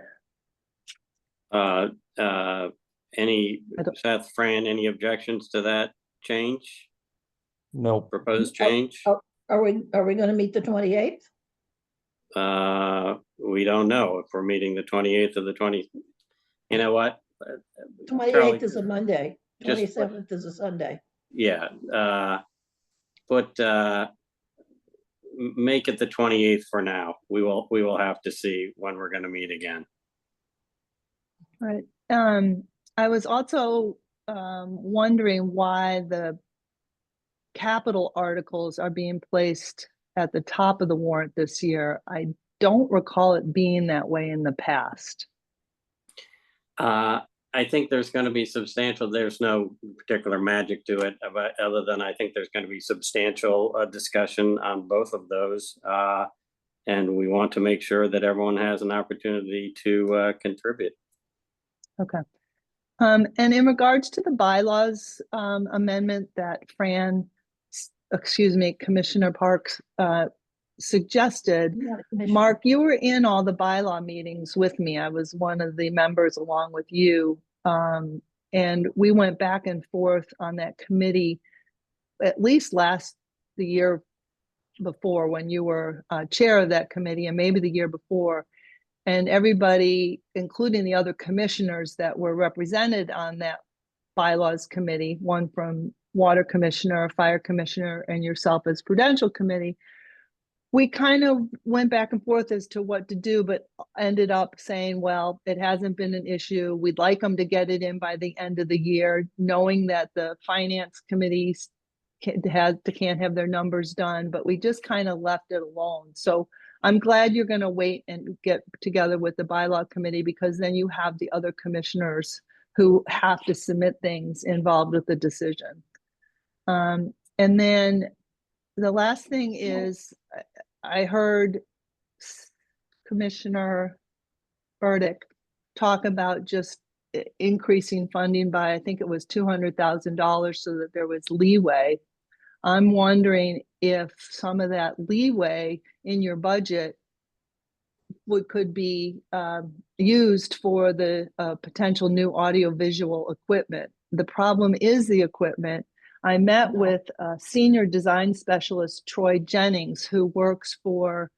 Any, Seth, Fran, any objections to that change?
No.
Proposed change?
Are we going to meet the 28th?
We don't know if we're meeting the 28th or the 20th. You know what?
28th is a Monday,
Just-
27th is a Sunday.
Yeah, make it the 28th for now. We will have to see when we're going to meet again.
Right. I was also wondering why the capital articles are being placed at the top of the warrant this year. I don't recall it being that way in the past.
I think there's going to be substantial, there's no particular magic to it, other than I think there's going to be substantial discussion on both of those. And we want to make sure that everyone has an opportunity to contribute.
Okay. And in regards to the bylaws amendment that Commissioner Parks suggested, Mark, you were in all the bylaw meetings with me. I was one of the members along with you. And we went back and forth on that committee, at least the year before when you were chair of that committee, and maybe the year before. And everybody, including the other commissioners that were represented on that bylaws committee, one from water commissioner, fire commissioner, and yourself as Prudential committee, we kind of went back and forth as to what to do, but ended up saying, well, it hasn't been an issue. We'd like them to get it in by the end of the year, knowing that the finance committees can't have their numbers done, but we just kind of left it alone. So I'm glad you're going to wait and get together with the bylaw committee, because then you have the other commissioners who have to submit things involved with the decision. And then the last thing is, I heard Commissioner Burdick talk about just increasing funding by, I think it was $200,000, so that there was leeway. I'm wondering if some of that leeway in your budget could be used for the potential new audiovisual equipment. The problem is the equipment. I met with senior design specialist Troy Jennings, who works for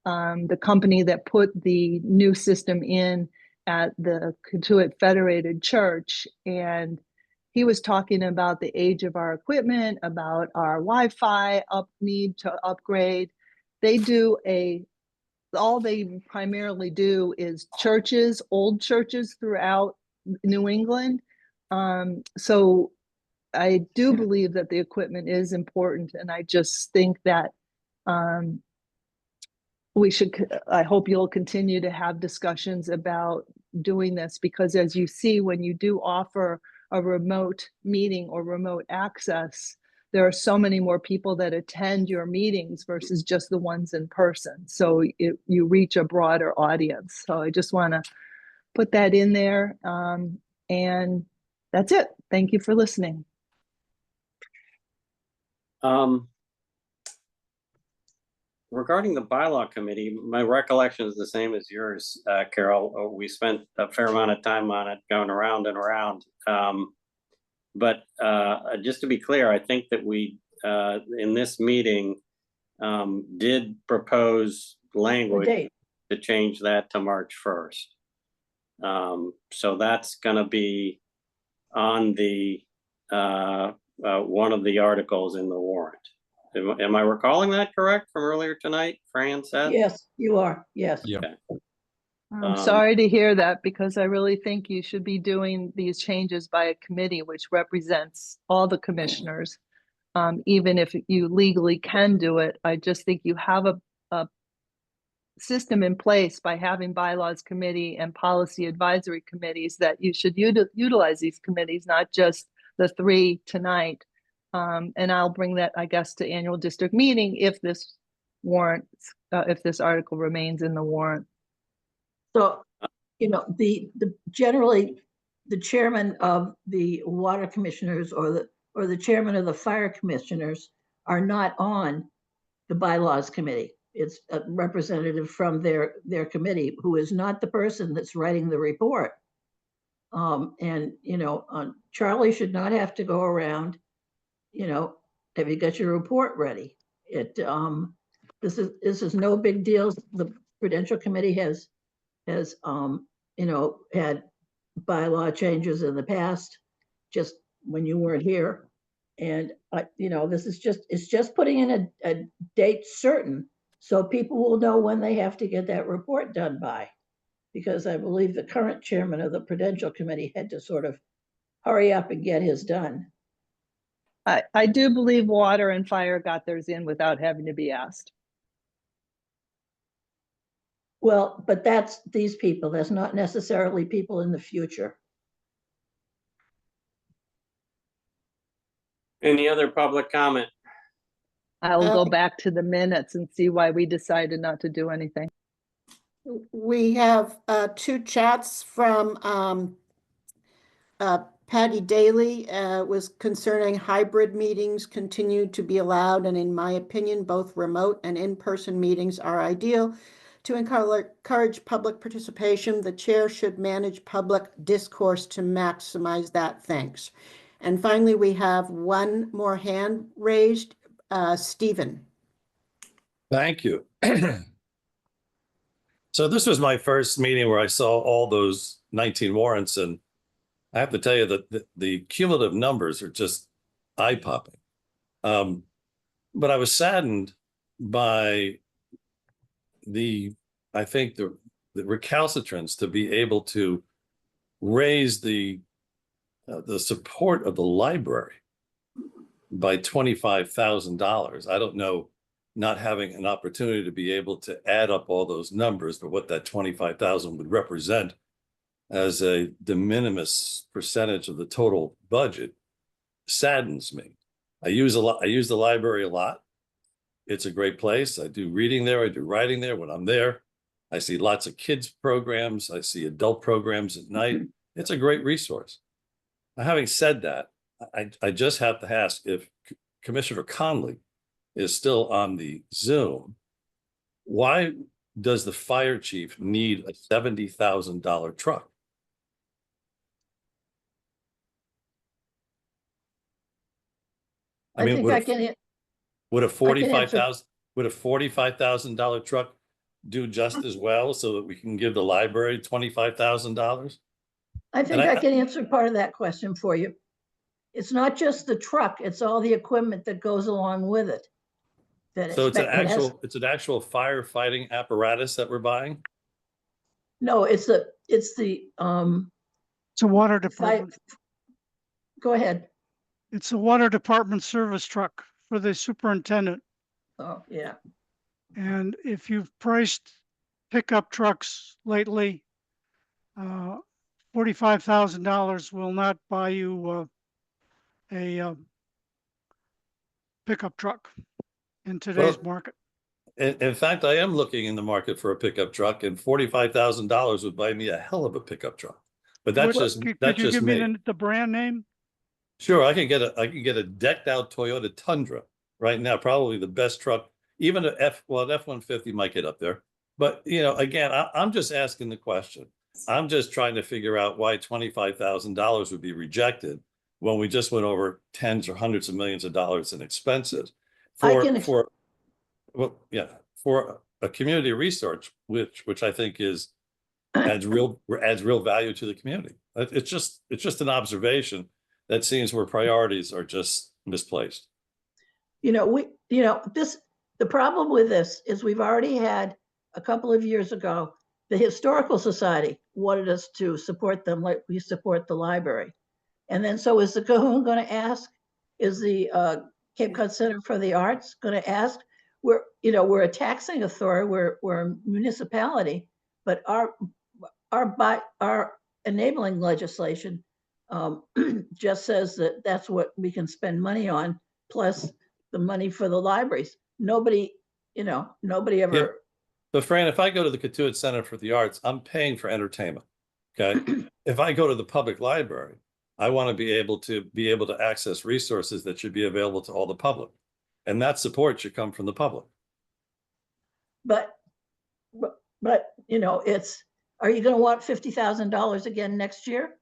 the company that put the new system in at the Cotuit Federated Church. And he was talking about the age of our equipment, about our Wi-Fi need to upgrade. All they primarily do is churches, old churches throughout New England. So I do believe that the equipment is important, and I just think that I hope you'll continue to have discussions about doing this, because as you see, when you do offer a remote meeting or remote access, there are so many more people that attend your meetings versus just the ones in person. So you reach a broader audience. So I just want to put that in there. And that's it. Thank you for listening.
Regarding the bylaw committee, my recollection is the same as yours, Carol. We spent a fair amount of time on it, going around and around. But just to be clear, I think that we, in this meeting, did propose language to change that to March 1st. So that's going to be on the one of the articles in the warrant. Am I recalling that correct from earlier tonight, Fran said?
Yes, you are. Yes.
Okay.
I'm sorry to hear that, because I really think you should be doing these changes by a committee which represents all the commissioners. Even if you legally can do it, I just think you have a system in place by having bylaws committee and policy advisory committees, that you should utilize these committees, not just the 3 tonight. And I'll bring that, I guess, to annual district meeting if this warrant, if this article remains in the warrant.
So, you know, generally the chairman of the water commissioners or the chairman of the fire commissioners are not on the bylaws committee. It's a representative from their committee who is not the person that's writing the report. And, you know, Charlie should not have to go around, you know, have you got your report ready? This is no big deal. The Prudential committee has you know, had bylaw changes in the past, just when you weren't here. And you know, this is it's just putting in a date certain, so people will know when they have to get that report done by. Because I believe the current chairman of the Prudential committee had to sort of hurry up and get his done.
I do believe water and fire got theirs in without having to be asked.
Well, but that's these people. That's not necessarily people in the future.
Any other public comment?
I'll go back to the minutes and see why we decided not to do anything.
We have 2 chats from Patty Daly, was concerning hybrid meetings continue to be allowed, and in my opinion, both remote and in-person meetings are ideal. To encourage public participation, the chair should manage public discourse to maximize that. Thanks. And finally, we have one more hand raised. Stephen.
Thank you. So this was my first meeting where I saw all those 19 warrants, and I have to tell you that the cumulative numbers are just eye-popping. But I was saddened by I think the recalcitrance to be able to raise the support of the library by $25,000. I don't know, not having an opportunity to be able to add up all those numbers, but what that 25,000 would represent as a de minimis percentage of the total budget saddens me. I use the library a lot. It's a great place. I do reading there. I do writing there. When I'm there, I see lots of kids programs. I see adult programs at night. It's a great resource. Now, having said that, I just have to ask if Commissioner Conley is still on the Zoom. Why does the fire chief need a $70,000 truck? I mean, would a $45,000 truck do just as well, so that we can give the library $25,000?
I think I can answer part of that question for you. It's not just the truck, it's all the equipment that goes along with it.
So it's an actual firefighting apparatus that we're buying?
No, it's a
water department.
Go ahead.
It's a water department service truck for the superintendent.
Oh, yeah.
And if you've priced pickup trucks lately, $45,000 will not buy you a pickup truck in today's
Well,
market.
In fact, I am looking in the market for a pickup truck, and $45,000 would buy me a hell of a pickup truck. But that's just
Could you give me
me.
the brand name?
Sure, I can get a decked out Toyota Tundra right now, probably the best truck. Even an F-150 might get up there. But again, I'm just asking the question. I'm just trying to figure out why $25,000 would be rejected when we just went over tens or hundreds of millions of dollars in expenses for a community research, which I think adds real value to the community. It's just an observation that seems where priorities are just misplaced.
The problem with this is we've already had a couple of years ago, the Historical Society wanted us to support them like we support the library. And then so is the Cahoon going to ask, is the Cape Cod Center for the Arts going to ask? We're a taxing authority, we're a municipality, but our enabling legislation just says that that's what we can spend money on, plus the money for the libraries. Nobody ever.
Yep. But Fran, if I go to the Cotuit Center for the Arts, I'm paying for entertainment. Okay. If I go to the public library, I want to be able to access resources that should be available to all the public. And that support should come from the public.
But are you going to want $50,000 again next year?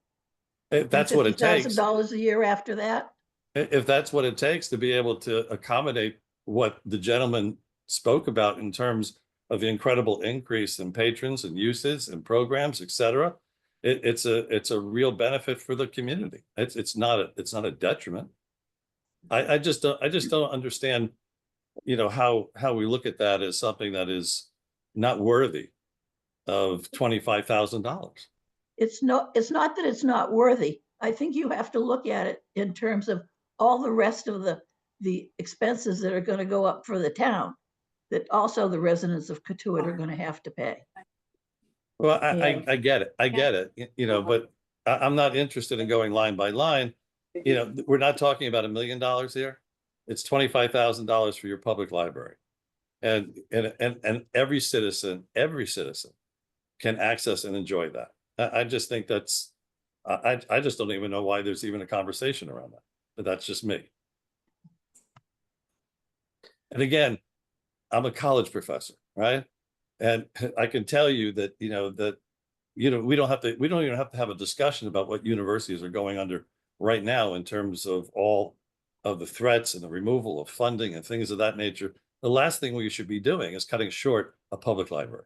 If that's what it takes.
$50,000 a year after that?
If that's what it takes to be able to accommodate what the gentleman spoke about in terms of the incredible increase in patrons and uses and programs, et cetera, it's a real benefit for the community. It's not a detriment. I just don't understand, how we look at that as something that is not worthy of $25,000.
It's not that it's not worthy. I think you have to look at it in terms of all the rest of the expenses that are going to go up for the town, that also the residents of Cotuit are going to have to pay.
Well, I get it. I get it, but I'm not interested in going line by line. We're not talking about $1 million here. It's $25,000 for your public library. And every citizen can access and enjoy that. I just think I just don't even know why there's even a conversation around that, but that's just me. And again, I'm a college professor, right? And I can tell you that, we don't even have to have a discussion about what universities are going under right now in terms of all of the threats and the removal of funding and things of that nature. The last thing we should be doing is cutting short a public library.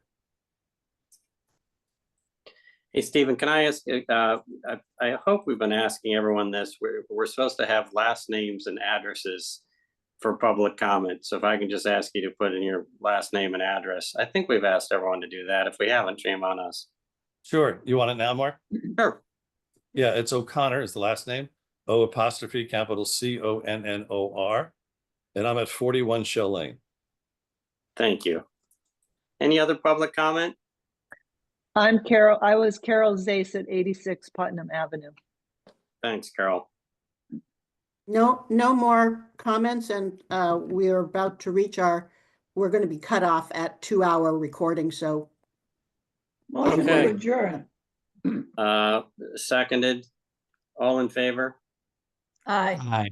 Hey, Stephen, can I ask, I hope we've been asking everyone this, we're supposed to have last names and addresses for public comment. So if I can just ask you to put in your last name and address. I think we've asked everyone to do that. If we haven't, shame on us.
Sure. You want it now, Mark?
Sure.
Yeah, it's O'Connor is the last name. O''Connor. And I'm at 41 Shell Lane.
Thank you. Any other public comment?
I'm Carol. I was Carol Zace at 86 Putnam Avenue.
Thanks, Carol.
No more comments, and we're about to reach we're going to be cut off at 2-hour recording, so.
Motion to adjourn.
Seconded. All in favor?
Aye.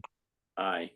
Aye.